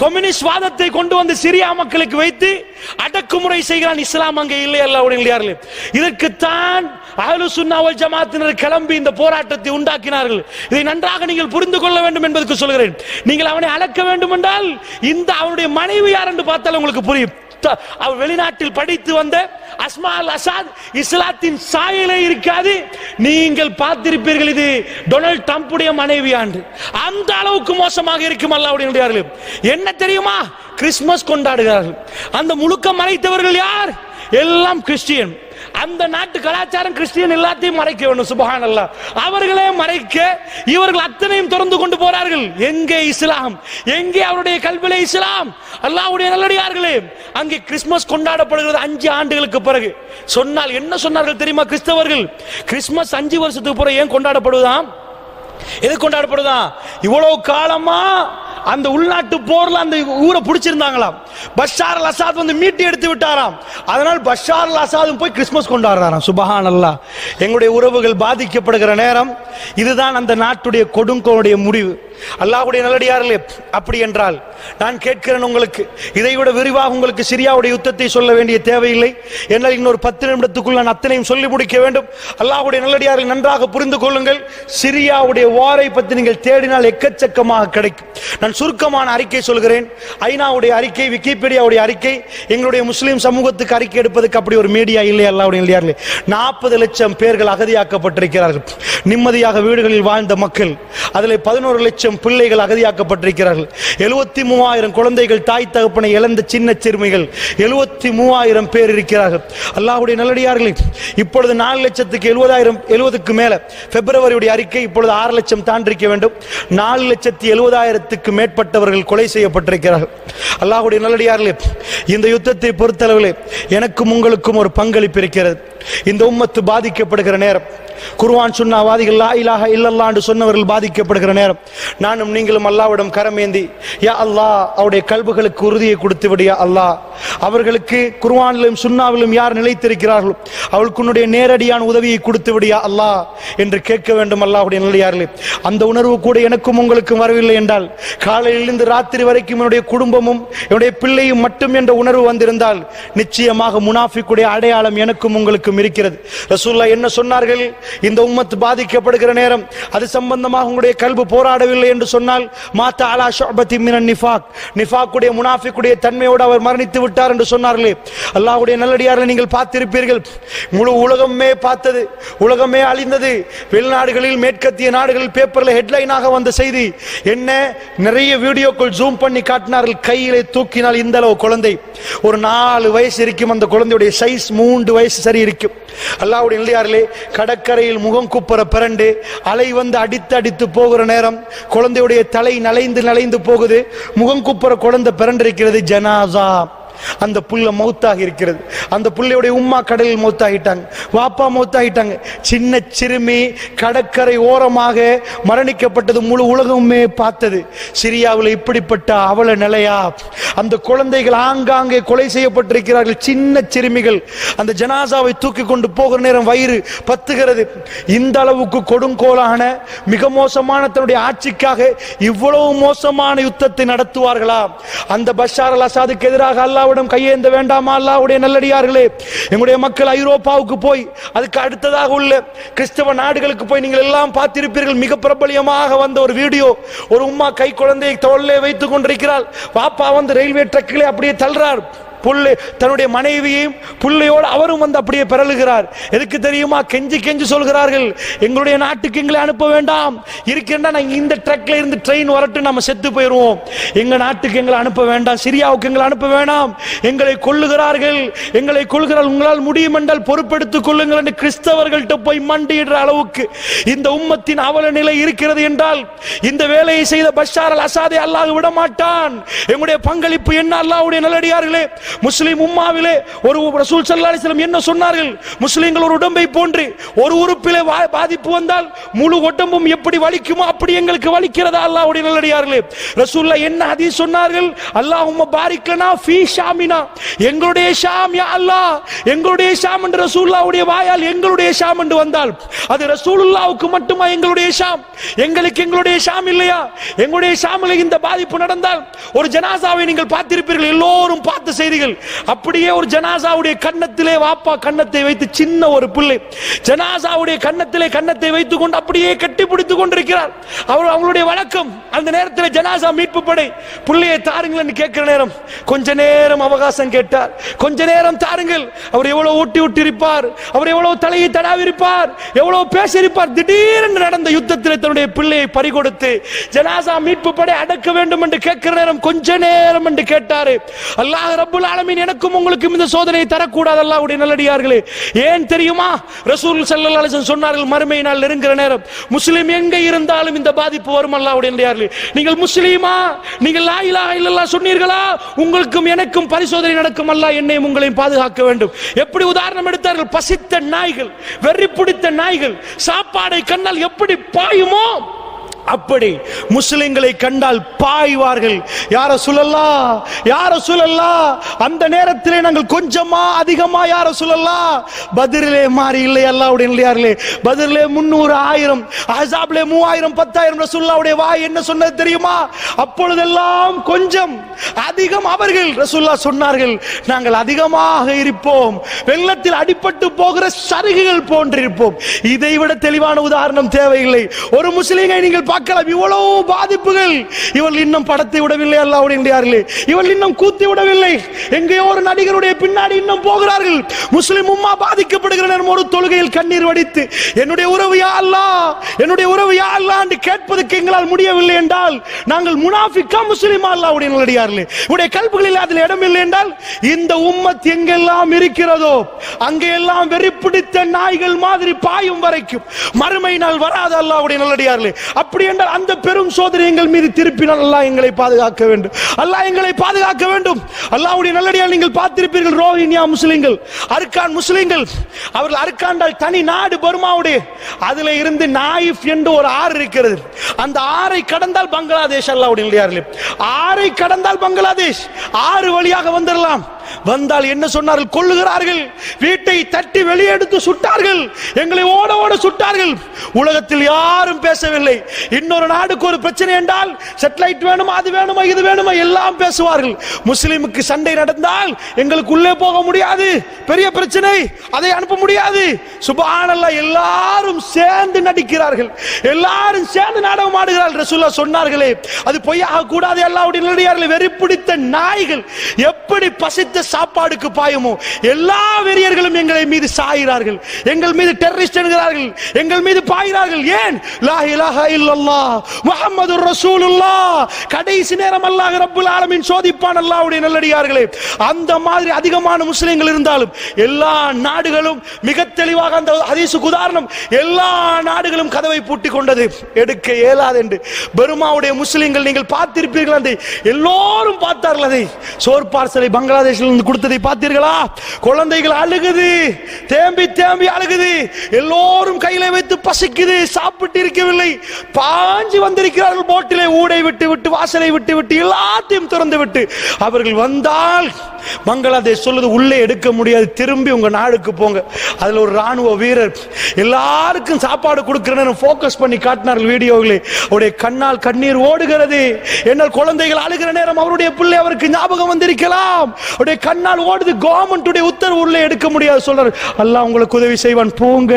S1: கம்யூனிஸ்ட் வாதத்தை கொண்டு வந்து சிரியா மக்களுக்கு வைத்து அடக்குமுறை செய்கிறான். இஸ்லாம் அங்கே இல்லை. அல்லாஹ்வுடைய நல்லடியார்களே, இதற்குத்தான் அஹ்லுஸ் சுன்னா வல் ஜமாத்தினர் கிளம்பி இந்த போராட்டத்தை உண்டாக்கினார்கள். இதை நன்றாக நீங்கள் புரிந்து கொள்ள வேண்டும் என்பதற்கு சொல்கிறேன். நீங்கள் அவனை அடக்க வேண்டும் என்றால் இந்த அவனுடைய மனைவி யார் என்று பார்த்தால் உங்களுக்கு புரியும். அவர் வெளிநாட்டில் படித்து வந்த அஸ்மா அல் அசாத், இஸ்லாத்தின் சாயலே இருக்காது. நீங்கள் பார்த்திருப்பீர்கள், இது டொனால்ட் ட்ரம்புடைய மனைவியாண்டு. அந்த அளவுக்கு மோசமாக இருக்கும். அல்லாஹ்வுடைய நல்லடியார்களே, என்ன தெரியுமா? கிறிஸ்துமஸ் கொண்டாடுகிறார்கள். அந்த முழுக்க மறைத்தவர்கள் யார்? எல்லாம் கிறிஸ்டியன். அந்த நாட்டு கலாச்சாரம் கிறிஸ்டியன், எல்லாத்தையும் மறைக்க வேண்டும். சுப்ஹானல்லாஹ், அவர்களே மறைக்க இவர்கள் அத்தனையும் திறந்து கொண்டு போறார்கள். எங்கே இஸ்லாம்? எங்கே அவருடைய கல்விலே இஸ்லாம்? அல்லாஹ்வுடைய நல்லடியார்களே, அங்கே கிறிஸ்துமஸ் கொண்டாடப்படுகிறது 5 ஆண்டுகளுக்கு பிறகு. சொன்னால் என்ன சொன்னார்கள் தெரியுமா கிறிஸ்தவர்கள்? கிறிஸ்துமஸ் 5 வருஷத்துக்கு பிறகு ஏன் கொண்டாடப்படுவதாம்? எது கொண்டாடப்படுதான்? இவ்வளவு காலமா அந்த உள்நாட்டு போர்ல அந்த ஊரை பிடிச்சிருந்தாங்களாம். பஷார் அல் அசாத் வந்து மீட்டி எடுத்து விட்டாராம். அதனால் பஷார் அல் அசாதும் போய் கிறிஸ்துமஸ் கொண்டாடுறாராம். சுப்ஹானல்லாஹ். எங்களுடைய உறவுகள் பாதிக்கப்படுகிற நேரம் இதுதான் அந்த நாட்டுடைய கொடுங்கோடைய முடிவு. அல்லாஹ்வுடைய நல்லடியார்களே, அப்படி என்றால் நான் கேட்கிறேன் உங்களுக்கு, இதைவிட விரிவாக உங்களுக்கு சிரியாவுடைய யுத்தத்தை சொல்ல வேண்டிய தேவையில்லை. என்னால் இன்னொரு 10 நிமிடத்துக்குள் நான் அத்தனையும் சொல்லி முடிக்க வேண்டும். அல்லாஹ்வுடைய நல்லடியார்கள் நன்றாக புரிந்து கொள்ளுங்கள். சிரியாவுடைய வாரை பற்றி நீங்கள் தேடினால் எக்கச்சக்கமாக கிடைக்கும். நான் சுருக்கமான அறிக்கை சொல்கிறேன். ஐநாவுடைய அறிக்கை, விக்கிபீடியாவுடைய அறிக்கை, எங்களுடைய முஸ்லிம் சமூகத்துக்கு அறிக்கை எடுப்பதற்கு அப்படி ஒரு மீடியா இல்லை. அல்லாஹ்வுடைய நல்லடியார்களே, 40 லட்சம் பேர்கள் அகதியாக்கப்பட்டிருக்கிறார்கள். நிம்மதியாக வீடுகளில் வாழ்ந்த மக்கள், அதில் 11 லட்சம் பிள்ளைகள் அகதியாக்கப்பட்டிருக்கிறார்கள். 73,000 குழந்தைகள் தாய் தகப்பனை இழந்த சின்ன சிறுமிகள் 73,000 பேர் இருக்கிறார்கள். அல்லாஹ்வுடைய நல்லடியார்களே, இப்பொழுது 4,70,000 மேல பிப்ரவரியுடைய அறிக்கை, இப்பொழுது 6 லட்சம் தாண்டிருக்க வேண்டும். 4,70,000 மேற்பட்டவர்கள் கொலை செய்யப்பட்டிருக்கிறார்கள். அல்லாஹ்வுடைய நல்லடியார்களே, இந்த யுத்தத்தை பொறுத்தளவிலே எனக்கும் உங்களுக்கும் ஒரு பங்களிப்பு இருக்கிறது. இந்த உம்மத்து பாதிக்கப்படுகிற நேரம், குர்ஆன் சுன்னாவாதிகள் லா இலாஹ இல்லல்லாஹ் என்று சொன்னவர்கள் பாதிக்கப்படுகிற நேரம், நானும் நீங்களும் அல்லாஹ்விடம் கரமேந்தி, யா அல்லாஹ், அவருடைய கல்புகளுக்கு உறுதியை கொடுத்து விடு. யா அல்லாஹ், அவர்களுக்கு குர்ஆனிலும் சுன்னாவிலும் யார் நிலைத்திருக்கிறார்களோ அவளுக்கு உன்னுடைய நேரடியான உதவியை கொடுத்து விடு யா அல்லாஹ் என்று கேட்க வேண்டும். அல்லாஹ்வுடைய நல்லடியார்களே, அந்த உணர்வு கூட எனக்கும் உங்களுக்கும் வரவில்லை என்றால், காலையிலிருந்து ராத்திரி வரைக்கும் என்னுடைய குடும்பமும் என்னுடைய பிள்ளையும் மட்டும் என்ற உணர்வு வந்திருந்தால், நிச்சயமாக முனாஃபிக்குடைய அடையாளம் எனக்கும் உங்களுக்கும் இருக்கிறது. ரசூலுல்லாஹ் என்ன சொன்னார்கள்? இந்த உம்மத் பாதிக்கப்படுகிற நேரம் அது சம்பந்தமாக உங்களுடைய கல்பு போராடவில்லை என்று சொன்னால் மாத்தா அலா ஷுஅபத்தி மினன் நிஃபாக், நிஃபாக்குடைய முனாஃபிக்குடைய தன்மையோடு அவர் மரணித்து விட்டார் என்று சொன்னார்களே. அல்லாஹ்வுடைய நல்லடியார்களை நீங்கள் பார்த்திருப்பீர்கள், முழு உலகமே பார்த்தது, உலகமே அழிந்தது. வெளிநாடுகளில் மேற்கத்திய நாடுகளில் பேப்பர்ல ஹெட்லைனாக வந்த செய்தி என்ன, நிறைய வீடியோக்கள் ஜூம் பண்ணி காட்டினார்கள். கையிலே தூக்கினால் இந்த அளவு குழந்தை, ஒரு 4 வயசு இருக்கும், அந்த குழந்தையுடைய சைஸ் 3 வயசு சரி இருக்கும். அல்லாஹ்வுடைய நல்லடியார்களே, கடற்கரையில் முகம் குப்புற பிறண்டு அலை வந்து அடித்து போகிற நேரம் குழந்தையுடைய தலை நலைந்து போகுது, முகம் குப்புற குழந்தை பிறண்டிருக்கிறது. ஜனாசா, அந்த புள்ள மௌத்தாக இருக்கிறது. அந்த புள்ளையுடைய உம்மா கடலில் மௌத்தாகிட்டாங்க, வாப்பா மௌத்தாகிட்டாங்க. சின்ன சிறுமி கடற்கரை ஓரமாக மரணிக்கப்பட்டது முழு உலகமே பார்த்தது. சிரியாவில் இப்படிப்பட்ட அவல நிலையா? அந்த குழந்தைகள் ஆங்காங்கே கொலை செய்யப்பட்டிருக்கிறார்கள், சின்ன சிறுமிகள். அந்த ஜனாசாவை தூக்கி கொண்டு போகிற நேரம் வயிறு பத்துகிறது. இந்த அளவுக்கு கொடுங்கோலான மிக மோசமான தன்னுடைய ஆட்சிக்காக இவ்வளவு மோசமான யுத்தத்தை நடத்துவார்களா? அந்த பஷார் அல் அசாதுக்கு எதிராக அல்லாஹ்விடம் கையேந்த வேண்டாமா? அல்லாஹ்வுடைய நல்லடியார்களே, எங்களுடைய மக்கள் ஐரோப்பாவுக்கு போய் அதுக்கு அடுத்ததாக உள்ள கிறிஸ்தவ நாடுகளுக்கு போய் நீங்கள் எல்லாம் பார்த்திருப்பீர்கள். மிக பிரபலியமாக வந்த ஒரு வீடியோ, ஒரு உம்மா கை குழந்தையை தோளிலே வைத்துக் கொண்டிருக்கிறாள். பாப்பா வந்து ரயில்வே ட்ரக்கிலே அப்படியே தள்ளுறார். புள்ளை தன்னுடைய மனைவியையும் புள்ளையோடு அவரும் வந்து அப்படியே பிறழுகிறார். எதுக்கு தெரியுமா? கெஞ்சி சொல்கிறார்கள், எங்களுடைய நாட்டுக்கு எங்களை அனுப்ப வேண்டாம், இருக்கின்றா இந்த ட்ரக்ல இருந்து ட்ரெயின் வரட்டும், நம்ம செத்து போயிருவோம். எங்க நாட்டுக்கு எங்களை அனுப்ப வேண்டாம், சிரியாவுக்கு எங்களை அனுப்ப வேண்டாம், எங்களை கொல்லுகிறார்கள், உங்களால் முடியும் என்றால் பொறுப்பெடுத்துக் கொள்ளுங்கள் என்று கிறிஸ்தவர்கள்ட்ட போய் மண்டியிடுற அளவுக்கு இந்த உம்மத்தின் அவல நிலை இருக்கிறது என்றால், இந்த வேலையை செய்த பஷார் அல் அசாதை அல்லாஹ் விட மாட்டான். எங்களுடைய பங்களிப்பு என்ன? அல்லாஹ்வுடைய நல்லடியார்களே, முஸ்லிம் உம்மாவிலே ஒரு ரசூல் ஸல்லல்லாஹு அலைஹி வஸல்லம் என்ன சொன்னார்கள்? முஸ்லிம்கள் ஒரு உடம்பை போன்று, ஒரு உறுப்பிலே பாதிப்பு வந்தால் முழு உடம்பும் எப்படி வலிக்குமோ அப்படி எங்களுக்கு வலிக்கிறதா? அல்லாஹ்வுடைய நல்லடியார்களே, ரசூலுல்லாஹ் என்ன ஹதீஸ் சொன்னார்கள்? அல்லாஹும்ம பாரிக் லனா ஃபீ ஷாமினா, எங்களுடைய ஷாம் யா அல்லாஹ், எங்களுடைய ஷாம் என்று ரசூலுல்லாஹ்வுடைய வாயால் எங்களுடைய ஷாம் என்று வந்தால் அது ரசூலுல்லாஹ்வுக்கு மட்டுமா எங்களுடைய ஷாம்? எங்களுக்கு எங்களுடைய ஷாம் இல்லையா? எங்களுடைய ஷாமில் இந்த பாதிப்பு நடந்தால் ஒரு ஜனாசாவை நீங்கள் பார்த்திருப்பீர்கள், எல்லோரும் பார்த்த செய்திகள். அப்படியே ஒரு ஜனாசாவுடைய கன்னத்திலே வாப்பா கன்னத்தை வைத்து, சின்ன ஒரு பிள்ளை ஜனாசாவுடைய கன்னத்திலே கன்னத்தை வைத்துக் கொண்டு அப்படியே கட்டி பிடித்துக் கொண்டிருக்கிறார். அவங்களுடைய வழக்கம், அந்த நேரத்தில் ஜனாசா மீட்பு படை பிள்ளையை தாருங்கள் என்று கேட்கிற நேரம் கொஞ்ச நேரம் அவகாசம் கேட்டார். கொஞ்ச நேரம் தாருங்கள். அவர் எவ்வளவு ஊட்டி இருப்பார், அவர் எவ்வளவு தலையை தடாவிருப்பார், எவ்வளவு பேசியிருப்பார். திடீரென்று நடந்த யுத்தத்தில் தன்னுடைய பிள்ளையை பறிகொடுத்து ஜனாசா மீட்பு படை அடக்க வேண்டும் என்று கேட்கிற நேரம் கொஞ்ச நேரம் என்று கேட்டாரு. அல்லாஹ் ரப்புல் ஆலமீன் எனக்கும் உங்களுக்கும் இந்த சோதனையை தரக்கூடாது. அல்லாஹ்வுடைய நல்லடியார்களே, ஏன் தெரியுமா? ரசூல் ஸல்லல்லாஹு அலைஹி வஸல்லம் சொன்னார்கள், மறுமை நாள் நெருங்குற நேரம் முஸ்லிம் எங்க இருந்தாலும் இந்த பாதிப்பு வரும். அல்லாஹ்வுடைய நல்லடியார்களே, நீங்கள் முஸ்லிமா, நீங்கள் லா இலாஹா இல்லல்லாஹ் சொன்னீர்களா, உங்களுக்கும் எனக்கும் பரிசோதனை நடக்கும். அல்லாஹ் என்னையும் உங்களையும் பாதுகாக்க வேண்டும். எப்படி உதாரணம் எடுத்தார்கள்? பசித்த நாய்கள், வெறி பிடித்த நாய்கள் சாப்பாடை கண்டால் எப்படி பாயுமோ அப்படி முஸ்லிம்களை கண்டால் பாய்வார்கள். யார சொல்லல்லா, அந்த நேரத்திலே நாங்கள் கொஞ்சமா அதிகமா யார சொல்லல்லா, பத்ரிலே மாறி இல்லை. அல்லாஹ்வுடைய நல்லடியார்களே, பத்ரிலே 300, 1000, அஹ்ஸாபிலே 3000, 10,000. ரசூலுல்லாஹ்வுடைய வாய் என்ன சொன்னது தெரியுமா? அப்பொழுதெல்லாம் கொஞ்சம் அதிகம் அவர்கள். ரசூலுல்லாஹ் சொன்னார்கள், நாங்கள் அதிகமாக இருப்போம், வெள்ளத்தில் அடிபட்டு போகிற சருகுகள் போன்றிருப்போம். இதைவிட தெளிவான உதாரணம் தேவையில்லை. ஒரு முஸ்லிமை நீங்கள் பார்க்கலாம், இவ்வளவு பாதிப்புகள். இவள் இன்னும் படத்தை விடவில்லை. அல்லாஹ்வுடைய நல்லடியார்களே, இவள் இன்னும் கூத்தி விடவில்லை. எங்கேயோ ஒரு நடிகருடைய பின்னாடி இன்னும் போகிறார்கள். முஸ்லிம் உம்மா பாதிக்கப்படுகிற நேரம் ஒரு தொழுகையில் கண்ணீர் வடித்து, என்னுடைய உறவு யா அல்லாஹ், என்னுடைய உறவு யா அல்லாஹ் என்று கேட்பதற்கு எங்களால் முடியவில்லை என்றால் நாங்கள் முனாஃபிக்கா முஸ்லிமா? அல்லாஹ்வுடைய நல்லடியார்களே, உடைய கல்புகளில் அதில் இடம் இல்லை என்றால் இந்த உம்மத் எங்கெல்லாம் இருக்கிறதோ அங்கெல்லாம் வெறி பிடித்த நாய்கள் மாதிரி பாயும் வரைக்கும் மறுமை நாள் வராது. அல்லாஹ்வுடைய நல்லடியார்களே, அப்படி என்றால் அந்த பெரும் சோதனை எங்கள் மீது திருப்பினால் அல்லாஹ் எங்களை பாதுகாக்க வேண்டும். அல்லாஹ் எங்களை பாதுகாக்க வேண்டும். அல்லாஹ்வுடைய நல்லடியார், நீங்கள் பார்த்திருப்பீர்கள், ரோஹிங்கியா முஸ்லிம்கள், அர்கான் முஸ்லிம்கள், அவர்கள் அர்காண்டால் தனி நாடு பர்மாவுடைய, அதில் இருந்து நாயிஃப் என்று ஒரு ஆறு இருக்கிறது. அந்த ஆறை கடந்தால் பங்களாதேஷ். அல்லாஹ்வுடைய நல்லடியார்களே, ஆறை கடந்தால் பங்களாதேஷ், ஆறு வழியாக வந்துடலாம். வந்தால் என்ன சொன்னார்கள்? கொல்லுகிறார்கள். வீட்டை தட்டி வெளியே எடுத்து சுட்டார்கள். எங்களை ஓட ஓட சுட்டார்கள். உலகத்தில் யாரும் பேசவில்லை. இன்னொரு நாடுக்கு ஒரு பிரச்சனை என்றால் சேட்டலைட் வேணுமா, அது வேணுமா, இது வேணுமா, எல்லாம் பேசுவார்கள். முஸ்லிமுக்கு சண்டை நடந்தால் எங்களுக்கு உள்ளே போக முடியாது, பெரிய பிரச்சனை, அதை அனுப்ப முடியாது. சுப்ஹானல்லாஹ், எல்லாரும் சேர்ந்து நடிக்கிறார்கள், எல்லாரும் சேர்ந்து நாடகம் ஆடுகிறார்கள். ரசூலுல்லாஹ் சொன்னார்களே, அது பொய்யாக கூடாது. அல்லாஹ்வுடைய நல்லடியார்களே, வெறி பிடித்த நாய்கள் எப்படி பசித்த சாப்பாடுக்கு பாயுமோ, எல்லா வெறியர்களும் எங்களை மீது சாயிறார்கள், எங்கள் மீது டெரரிஸ்ட் என்கிறார்கள், எங்கள் மீது பாயிறார்கள். ஏன்? லா இலாஹா இல்லல்லாஹ் முஹம்மதுர் ரசூலுல்லாஹ். கடைசி நேரம் அல்லாஹ் ரப்புல் ஆலமீன் சோதிப்பான். அல்லாஹ்வுடைய நல்லடியார்களே, அந்த மாதிரி அதிகமான முஸ்லிம்கள் இருந்தாலும் எல்லா நாடுகளும் மிக தெளிவாக, அந்த ஹதீஸுக்கு உதாரணம், எல்லா நாடுகளும் கதவை பூட்டி கொண்டது, எடுக்க இயலாது என்று. பர்மாவுடைய முஸ்லிம்கள் நீங்கள் பார்த்திருப்பீர்கள், அதை எல்லோரும் பார்த்தார்கள். அதை சோர் பார்சலை பங்களாதேஷில் இருந்து கொடுத்ததை பார்த்தீர்களா? குழந்தைகள் அழுகுது, தேம்பி தேம்பி அழுகுது, எல்லோரும் கையில வைத்து பசிக்குது, சாப்பிட்டு இருக்கவில்லை, பாஞ்சு வந்திருக்கிறார்கள் போட்டிலே, ஊடை விட்டு விட்டு, வாசலை விட்டு விட்டு, எல்லாத்தையும் திறந்து விட்டு. அவர்கள் வந்தால் பங்களாதேஷ் சொல்லுது, உள்ளே எடுக்க முடியாது, திரும்பி உங்க நாடுக்கு போங்க. அதுல ஒரு ராணுவ வீரர் எல்லாருக்கும் சாப்பாடு கொடுக்கிறேன்னு போக்கஸ் பண்ணி காட்டினார்கள் வீடியோவில். அவருடைய கண்ணால் கண்ணீர் ஓடுகிறது. என்னால் குழந்தைகள் அழுகிற நேரம் அவருடைய பிள்ளை அவருக்கு ஞாபகம் வந்திருக்கலாம். அவருடைய கண்ணால் ஓடுது. கவர்மெண்ட் உத்தரவு, உள்ளே எடுக்க முடியாது சொல்றாரு. அல்லாஹ் உங்களுக்கு உதவி செய்வான், போங்க,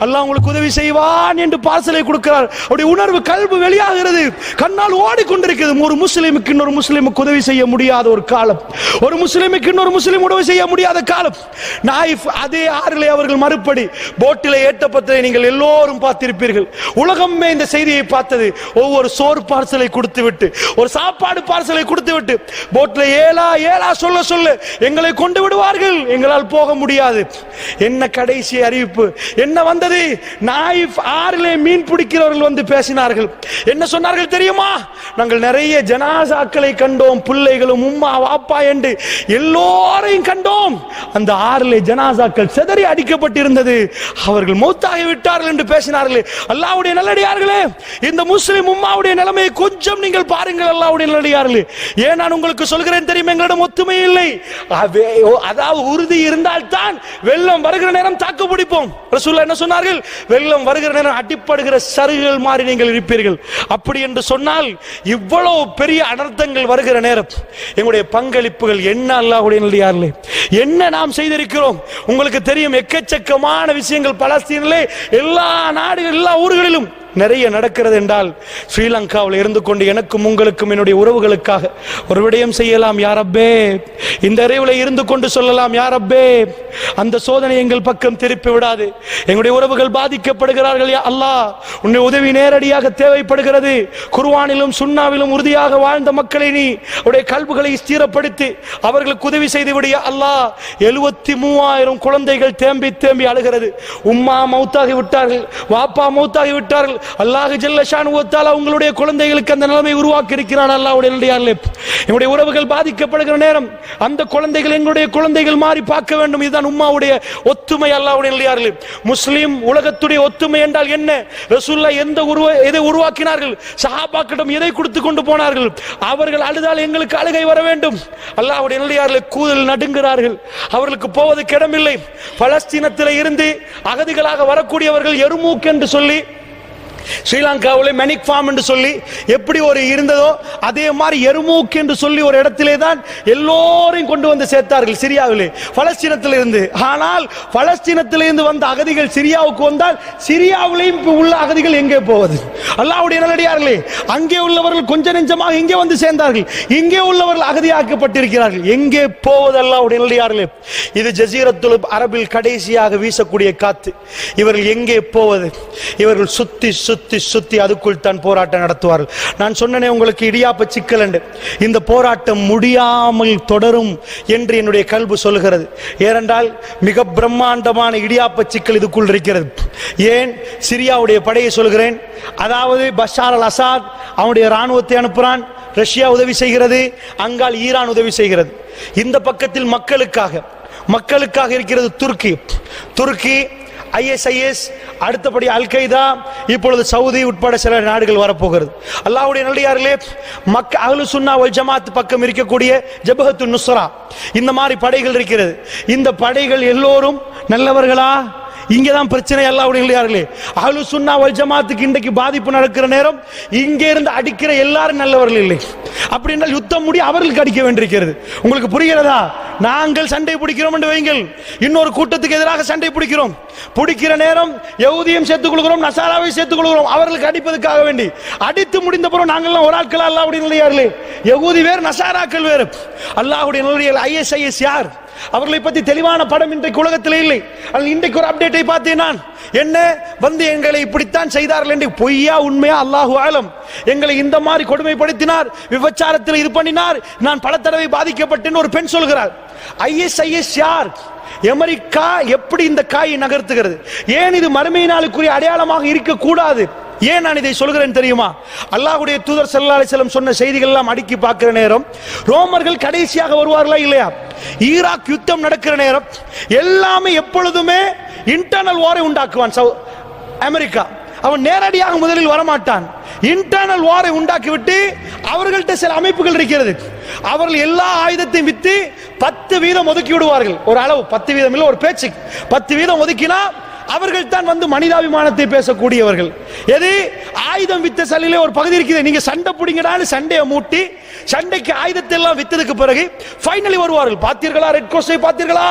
S1: அல்லாஹ் உங்களுக்கு உதவி செய்வான் என்று பார்சலை கொடுக்கிறார். அவருடைய உணர்வு, கல்பு வெளியாகிறது, கண்ணால் ஓடிக்கொண்டிருக்கிறது. ஒரு முஸ்லிமுக்கு இன்னொரு முஸ்லிமுக்கு உதவி செய்ய முடியாத ஒரு காலம், ஒரு முஸ்லிமுக்கு இன்னொரு முஸ்லிம் உதவி செய்ய முடியாத காலம். நாயிஃப் அதே ஆறிலே அவர்கள் மறுபடி போட்டிலே ஏற்றப்பட்டதை நீங்கள் எல்லோரும் பார்த்திருப்பீர்கள். உலகமே இந்த செய்தியை பார்த்தது. ஒவ்வொரு சோறு பார்சலை கொடுத்து விட்டு, ஒரு சாப்பாடு பார்சலை கொடுத்து விட்டு, போட்டில் ஏலா ஏலா சொல்ல சொல்ல எங்களை கொண்டு விடுவார்கள், எங்களால் போக முடியாது. என்ன கடைசி அறிவிப்பு என்ன வந்தது? நாயிஃப் ஆறிலே மீன் பிடிக்கிறவர்கள் வந்து பேசினார்கள். என்ன சொன்னார்கள் தெரியுமா? நாங்கள் நிறைய ஜனாசாக்களை கண்டோம், பிள்ளைகளும் உம்மா வாப்பா என்று எல்லோரையும் கண்டோம். அந்த ஆறிலே ஜனாசாக்கள் சிதறி அடிக்கப்பட்டிருந்தது, அவர்கள் மௌத்தாகி விட்டார்கள் என்று பேசினார்களே. அல்லாஹ்வுடைய நல்லடியார்களே, இந்த முஸ்லிம் உம்மாவுடைய நிலைமையை கொஞ்சம் நீங்கள் பாருங்கள். அல்லாஹ்வுடைய நல்லடியார்களே, ஏன் நான் உங்களுக்கு சொல்கிறேன் தெரியும்? எங்களிடம் ஒத்துமை இல்லை. அதாவது உறுதி இருந்தால் தான் வெள்ளம் வருகிற நேரம் தாக்கு பிடிப்போம். ரசூலுல்லாஹ் என்ன சொன்னார்கள்? வெள்ளம் வருகிற நேரம் அடிப்படுகிற சருகுகள் மாறி நீங்கள் இருப்பீர்கள். அப்படி என்று சொன்னால், இவ்வளவு பெரிய அனர்த்தங்கள் வருகிற நேரம் எங்களுடைய பங்களிப்புகள் என்ன? அல்லாஹ்வுடைய நல்லடியார்களே, என்ன நாம் செய்திருக்கிறோம்? உங்களுக்கு தெரியும், எக்கச்சக்கமான விஷயங்கள் பலஸ்தீனிலே, எல்லா நாடுகள், எல்லா ஊர்களிலும் நிறைய நடக்கிறது என்றால், ஸ்ரீலங்காவில் இருந்து கொண்டு எனக்கும் உங்களுக்கும் என்னுடைய உறவுகளுக்காக ஒரு விடயம் செய்யலாம். யா ரப்பே, இந்த இரவில் இருந்து கொண்டு சொல்லலாம், யா ரப்பே, அந்த சோதனை எங்கள் பக்கம் திருப்பி விடாது. எங்களுடைய உறவுகள் பாதிக்கப்படுகிறார்கள். யா அல்லாஹ், உன்னுடைய உதவி நேரடியாக தேவைப்படுகிறது. குர்ஆனிலும் சுன்னாவிலும் உறுதியாக வாழ்ந்த மக்களை நீ அவருடைய கல்புகளை ஸ்திரப்படுத்தி அவர்களுக்கு உதவி செய்து விடு. யா அல்லாஹ், 73,000 குழந்தைகள் தேம்பி தேம்பி அழுகிறது. உம்மா மௌத்தாகி விட்டார்கள், வாப்பா மௌத்தாகி விட்டார்கள். அல்லாஹ் ஜல்ல ஷானுஹு வ தஆலா உங்களுடைய குழந்தைகளுக்கு அந்த நிலைமை உருவாக்கி இருக்கிறான். அல்லாஹ்வுடைய நல்லடியார்களே, எங்களுடைய உறவுகள் பாதிக்கப்படுகிற நேரம் அந்த குழந்தைகள் எங்களுடைய குழந்தைகள் மாறி பார்க்க வேண்டும். இதுதான் உம்மாவுடைய ஒத்துமை. அல்லாஹ்வுடைய நல்லடியார்களே, முஸ்லிம் உலகத்துடைய ஒத்துமை என்றால் என்ன? ரசூலுல்லாஹ் எதை உருவாக்கினார்கள்? சஹாபாக்களிடம் எதை கொடுத்து கொண்டு போனார்கள்? அவர்கள் அழுதால் எங்களுக்கு அழுகை வர வேண்டும். அல்லாஹ்வுடைய நல்லடியார்களே, கூதல் நடுங்குகிறார்கள், அவர்களுக்கு போவதற்கு இடமில்லை. பலஸ்தீனத்தில் இருந்து அகதிகளாக வரக்கூடியவர்கள் எருமூக் என்று சொல்லி, ஸ்ரீலங்காவில் மெனிக் ஃபார்ம் என்று சொல்லி எப்படி ஒரு இருந்ததோ அதே மாதிரி எருமூக் என்று சொல்லி ஒரு இடத்திலே தான் எல்லோரையும் கொண்டு வந்து சேர்த்தார்கள் சிரியாவிலே, பலஸ்தீனத்தில் இருந்து. ஆனால் பலஸ்தீனத்தில் இருந்து வந்த அகதிகள் சிரியாவுக்கு வந்தால் சிரியாவிலேயும் உள்ள அகதிகள் எங்கே போவது? அல்லாஹ்வுடைய நல்லடியார்களே, அங்கே உள்ளவர்கள் கொஞ்ச நெஞ்சமாக இங்கே வந்து சேர்ந்தார்கள், இங்கே உள்ளவர்கள் அகதியாக்கப்பட்டிருக்கிறார்கள். எங்கே போவது? அல்லாஹ்வுடைய நல்லடியார்களே, இது ஜஸீரத்துல் அரபில் கடைசியாக வீசக்கூடிய காத்து. இவர்கள் எங்கே போவது? இவர்கள் சுத்தி சுத்தி சுத்தி அதுக்குள் தான் போராட்டம் நடத்துவார்கள். நான் சொன்னேனே உங்களுக்கு, இடியாப்ப சிக்கல் என்று. இந்த போராட்டம் முடியாமல் தொடரும் என்று என்னுடைய கல்பு சொல்கிறது. ஏனென்றால் மிக பிரம்மாண்டமான இடியாப்ப சிக்கல் இதுக்குள் இருக்கிறது. ஏன்? சிரியாவுடைய படையை சொல்கிறேன். அதாவது பஷார் அல் அசாத் அவனுடைய ராணுவத்தை அனுப்புறான், ரஷ்யா உதவி செய்கிறது, அங்கால் ஈரான் உதவி செய்கிறது. இந்த பக்கத்தில் மக்களுக்காக இருக்கிறது துருக்கி, ISIS, அடுத்தபடி அல் கைதா, இப்பொழுது சவுதி உட்பட சில நாடுகள் வரப்போகிறது. அல்லாஹ்வுடைய நல்லடியார்களே, அஹ்லு சுன்னா வல் ஜமாத் பக்கம் இருக்கக்கூடிய ஜபஹத்து நுஸ்ரா, இந்த மாதிரி படைகள் இருக்கிறது. இந்த படைகள் எல்லோரும் நல்லவர்களா? இங்கதான் பிரச்சனை. அல்லாஹ்வுடைய நல்லடியார்களே, அஹ்லு சுன்னா வல் ஜமாத்துக்கு இன்றைக்கு பாதிப்பு நடக்கிற நேரம் இங்கே இருந்து அடிக்கிற எல்லாரும் நல்லவர்கள் இல்லை. அப்படி என்றால் யுத்தம் முடிய அவர்களுக்கு அடிக்க வேண்டியிருக்கிறது. உங்களுக்கு புரிகிறதா? நாங்கள் சண்டை பிடிக்கிறோம் என்று வைங்கள், இன்னொரு கூட்டத்துக்கு எதிராக சண்டை பிடிக்கிறோம், பிடிக்கிற நேரம் யஹூதியும் சேர்த்துக் கொள்கிறோம், நசாராவை சேர்த்துக் கொள்கிறோம், அவர்களுக்கு அடிப்பதற்காக வேண்டி அடித்து முடிந்த பிறகு நாங்கள்லாம் ஒரு ஆட்கள் அல்லாஹ்வுடைய நல்லடியார்களே, யஹூதி வேறு நசாராக்கள் வேறு. அல்லாஹ்வுடைய நல்லடியார்கள் ISIS யார்? அவர்களை பற்றி தெளிவான படம் இன்றைக்கு உலகத்தில் இல்லை. இன்றைக்கு ஒரு அப்டேட்டை பார்த்தேன் நான். என்ன வந்து எங்களை இப்படித்தான் செய்தார்கள் என்று, பொய்யா உண்மையா அல்லாஹு ஆலம். எங்களை இந்த மாதிரி கொடுமைப்படுத்தினார், விபச்சாரத்தில் இது பண்ணினார், நான் பல தடவை பாதிக்கப்பட்டேன் ஒரு பெண் சொல்கிறார். ISIS யார்? அமெரிக்கா எப்படி இந்த காயை நகர்த்துகிறது? ஏன் இது மறுமை நாளுக்குரிய அடையாளமாக இருக்கக்கூடாது? ஏன் நான் இதை சொல்கிறேன் தெரியுமா? அல்லாஹ்வுடைய தூதர் ஸல்லல்லாஹு அலைஹி வஸல்லம் சொன்ன செய்திகள் எல்லாம் அடுக்கி பார்க்கிற நேரம் ரோமர்கள் கடைசியாக வருவார்களா இல்லையா? ஈராக் யுத்தம் நடக்கிற நேரம் எல்லாமே எப்பொழுதுமே இன்டர்னல் வாரை உண்டாக்குவான் அமெரிக்கா. அவன் நேரடியாக முதலில் வரமாட்டான், இன்டர்னல் வாரை உண்டாக்கிவிட்டு அவர்கள்ட்ட சில அமைப்புகள் இருக்கிறது, அவர்கள் எல்லா ஆயுதத்தையும் வித்து 10% ஒதுக்கி விடுவார்கள். ஒரு அளவு 10% இல்லை, ஒரு பேச்சு 10% ஒதுக்கினா அவர்கள் தான் வந்து மனிதாபிமானத்தை பேசக்கூடியவர்கள். எது ஆயுதம் வித்த சல்லிலே ஒரு பகுதி இருக்குது, நீங்க சண்டை பிடிங்கடான்னு சண்டையை மூட்டி சண்டைக்கு ஆயுதத்தை எல்லாம் வித்ததுக்கு பிறகு ஃபைனலி வருவார்கள். பார்த்தீர்களா ரெட் கிராஸை பார்த்தீர்களா,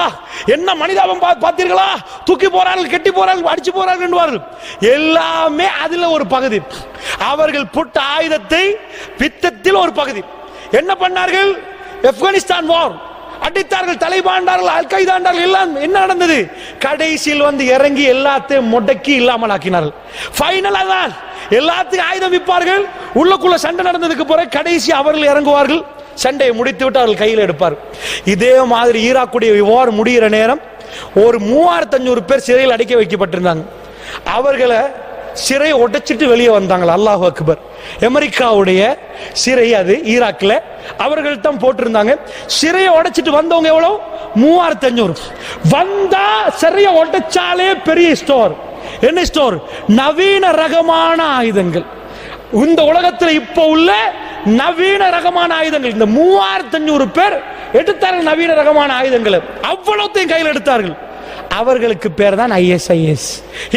S1: என்ன மனிதாபம் பார்த்தீர்களா, தூக்கி போறார்கள், கெட்டி போறார்கள், அடிச்சு போறார்கள் என்பார்கள். எல்லாமே அதுல ஒரு பகுதி. அவர்கள் புட்ட ஆயுதத்தை வித்தத்தில் ஒரு பகுதி. என்ன பண்ணார்கள்? ஆப்கானிஸ்தான் வார் அடித்தார்கள், தலைபாண்டார்கள், அல் கைதாண்டார்கள், எல்லாம் என்ன நடந்தது? கடைசியில் வந்து இறங்கி எல்லாத்தையும் முடக்கி இல்லாமல் ஆக்கினார்கள். ஃபைனலா தான் எல்லாத்தையும் ஆயுதம் விற்பார்கள். உள்ளுக்குள்ள சண்டை நடந்ததுக்கு பிறகு கடைசி அவர்கள் இறங்குவார்கள், சண்டையை முடித்து விட்டு அவர்கள் கையில் எடுப்பார். இதே மாதிரி ஈராக்குடைய வார் முடிகிற நேரம் ஒரு 3500 பேர் சிறையில் அடைக்க வைக்கப்பட்டிருந்தாங்க. அவர்களை சிறை உடைச்சிட்டு வெளியே வந்தாங்க. அல்லாஹு அக்பர். அமெரிக்காவுடைய சிறை அது ஈராக்ல, அவர்கள் தான் போட்டிருந்தாங்க. சிறையை உடைச்சிட்டு வந்தவங்க எவ்வளவு? 3500. வந்தா சிறையை உடைச்சாலே பெரிய ஸ்டோர். என்ன ஸ்டோர்? நவீன ரகமான ஆயுதங்கள். இந்த உலகத்தில் இப்போ உள்ள நவீன ரகமான ஆயுதங்கள் இந்த 3500 பேர் எடுத்தார்கள். நவீன ரகமான ஆயுதங்களை அவ்வளவுத்தையும் கையில் எடுத்தார்கள். அவர்களுக்கு பேர் தான் ISIS.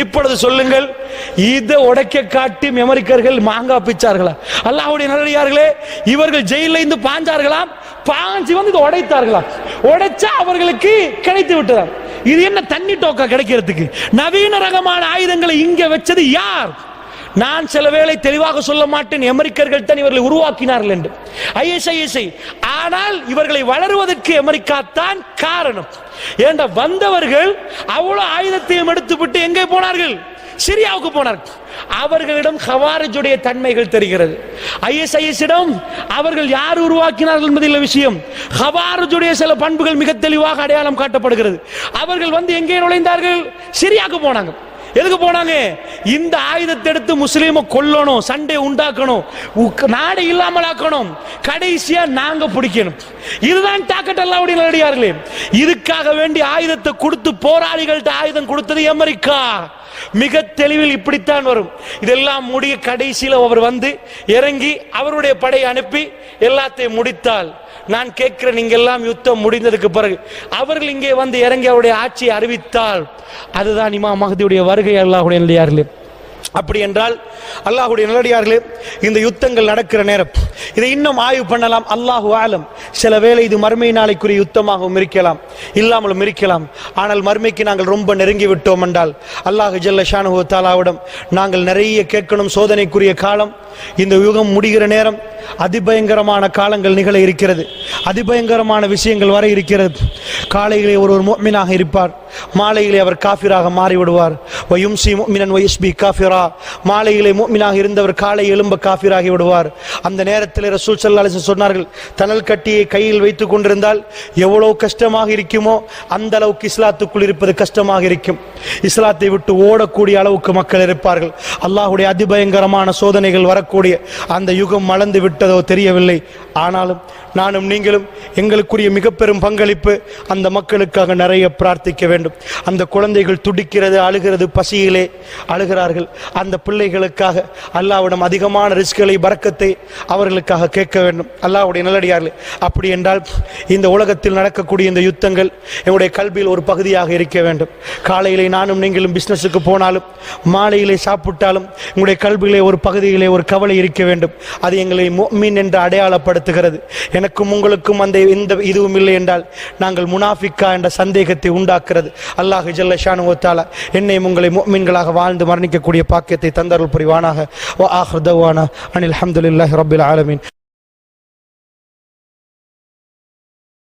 S1: இப்பொழுது சொல்லுங்கள், இதை உடைக்க காட்டி அமெரிக்கர்கள் மாங்கா பிச்சார்களா? அல்லாஹ்வுடைய நல்லடியார்களே, இவர்கள் ஜெயிலில் இருந்து பாஞ்சார்களாம், பாஞ்சி வந்து இதை உடைத்தார்களா? உடைச்சா அவர்களுக்கு கிடைத்து விட்டதாம். இது என்ன தண்ணி டோக்கா கிடைக்கிறதுக்கு? நவீன ரகமான ஆயுதங்களை இங்க வச்சது யார்? நான் சில வேளை தெளிவாக சொல்ல மாட்டேன், அமெரிக்கர்கள் தான் இவர்களை உருவாக்கினார்கள் என்று ISIS. ஆனால் இவர்களை வளருவதற்கு அமெரிக்கா தான் காரணம். ஏண்டா வந்தவர்கள் அவ்வளவு ஆயுதத்தையும் எடுத்துவிட்டு எங்கே போனார்கள்? சிரியாவுக்கு போனார்கள். அவர்களிடம் ஹவாரிஜுடைய தன்மைகள் தெரிகிறது. ISIS இடம் அவர்கள் யார் உருவாக்கினார்கள் என்பதில் விஷயம். ஹவாரிஜுடைய சில பண்புகள் மிக தெளிவாக அடையாளம் காட்டப்படுகிறது. அவர்கள் வந்து எங்கே நுழைந்தார்கள்? சிரியாவுக்கு போனாங்க. எதுக்கு போனாங்க? இந்த ஆயுதத்தை எடுத்து முஸ்லீமை கொல்லணும், சண்டை உண்டாக்கணும், நாடு இல்லாமல் ஆக்கணும், கடைசியா நாங்க பிடிக்கணும். இதுதான் டாக்கெட். அல்லாஹ்வுடைய நல்லடியார்களே, இதுக்காக வேண்டி ஆயுதத்தை கொடுத்து போராளிகள்ட்ட ஆயுதம் கொடுத்தது அமெரிக்கா. மிக தெளிவில் இப்படித்தான் வரும். இதெல்லாம் முடிய கடைசியில் அவர் வந்து இறங்கி அவருடைய படையை அனுப்பி எல்லாத்தையும் முடித்தால், நான் கேட்கிறேன், நீங்க எல்லாம் யுத்தம் முடிந்ததுக்கு பிறகு அவர்கள் இங்கே வந்து இறங்கி அவருடைய ஆட்சியை அறிவித்தால் அதுதான் இமாம் மஹ்தியுடைய வருகை. அல்லாஹ்வுடைய நல்லடியார்களே, அப்படி என்றால் அல்லாஹ்வுடைய நல்லடியார்களே, இந்த யுத்தங்கள் நடக்கிற நேரம் இதை இன்னும் ஆய்வு பண்ணலாம். அல்லாஹு ஆலம். சில வேளை இது மறுமை நாளைக்குரிய யுத்தமாகவும் இருக்கலாம், இல்லாமலும் இருக்கலாம். ஆனால் மறுமைக்கு நாங்கள் ரொம்ப நெருங்கி விட்டோம் என்றால் அல்லாஹ் ஜல்ல ஷானுஹு தஆலாவிடம் நாங்கள் நிறைய கேட்கணும். சோதனைக்குரிய காலம், இந்த யுகம் முடிகிற நேரம் அதிபயங்கரமான காலங்கள் நிகழ இருக்கிறது, அதிபயங்கரமான விஷயங்கள் வர இருக்கிறது. காலையிலே ஒரு முஃமினாக இருப்பார், மாலையிலே அவர் காஃபிராக மாறிவிடுவார். வயும்சி முஃமினன் வயஸ்பி காஃபிரா. மாலையிலே முஃமினாக இருந்தவர் காலை எழும்ப காஃபிராகி விடுவார். அந்த நேரத்தில் ரசூல் ஸல்லல்லாஹு அலைஹி வஸல்லம் சொன்னார்கள், தனல் கட்டியை கையில் வைத்துக் கொண்டிருந்தால் எவ்வளவு கஷ்டமாக இருக்குமோ அந்த அளவுக்கு இஸ்லாத்துக்குள் இருப்பது கஷ்டமாக இருக்கும். இஸ்லாத்தை விட்டு ஓடக்கூடிய அளவுக்கு மக்கள் இருப்பார்கள். அல்லாஹ்வுடைய அதிபயங்கரமான சோதனைகள் வரக்கூடிய அந்த யுகம் மலர்ந்து விட்டதோ தெரியவில்லை. ஆனாலும் நானும் நீங்களும் எங்களுக்குரிய மிக பெரும் பங்களிப்பு அந்த மக்களுக்காக நிறைய பிரார்த்திக்க வேண்டும். அந்த குழந்தைகள் துடிக்கிறது, அழுகிறது, பசியிலே அழுகிறார்கள். அந்த பிள்ளைகளுக்காக அல்லாஹ்விடம் அதிகமான ரிஸ்களை, பரக்கத்தை அவர்கள் அவர்களுக்காக கேட்க வேண்டும். அல்லாஹ்வுடைய நல்லடியார்களே, அப்படி என்றால் இந்த உலகத்தில் நடக்கக்கூடிய இந்த யுத்தங்கள் எங்களுடைய கல்வியில் ஒரு பகுதியாக இருக்க வேண்டும். காலையிலே நானும் நீங்களும் பிசினஸுக்கு போனாலும் மாலையிலே சாப்பிட்டாலும் எங்களுடைய கல்வியிலே ஒரு பகுதியிலே ஒரு கவலை இருக்க வேண்டும். அது எங்களை முஃமின் என்று அடையாளப்படுத்துகிறது. எனக்கும் உங்களுக்கும் அந்த எந்த இதுவும் இல்லை என்றால் நாங்கள் முனாஃபிக்கா என்ற சந்தேகத்தை உண்டாக்குறது. அல்லாஹ் ஜல்ல ஷானஹு வ தஆலா என்னையும் உங்களை முஃமின்களாக வாழ்ந்து மரணிக்கக்கூடிய பாக்கியத்தை தந்தருள் புரிவானாக. வ ஆகிரு தஅவானா அனில் ஹம்துலில்லாஹி ரப்பில் ஆலமீன்.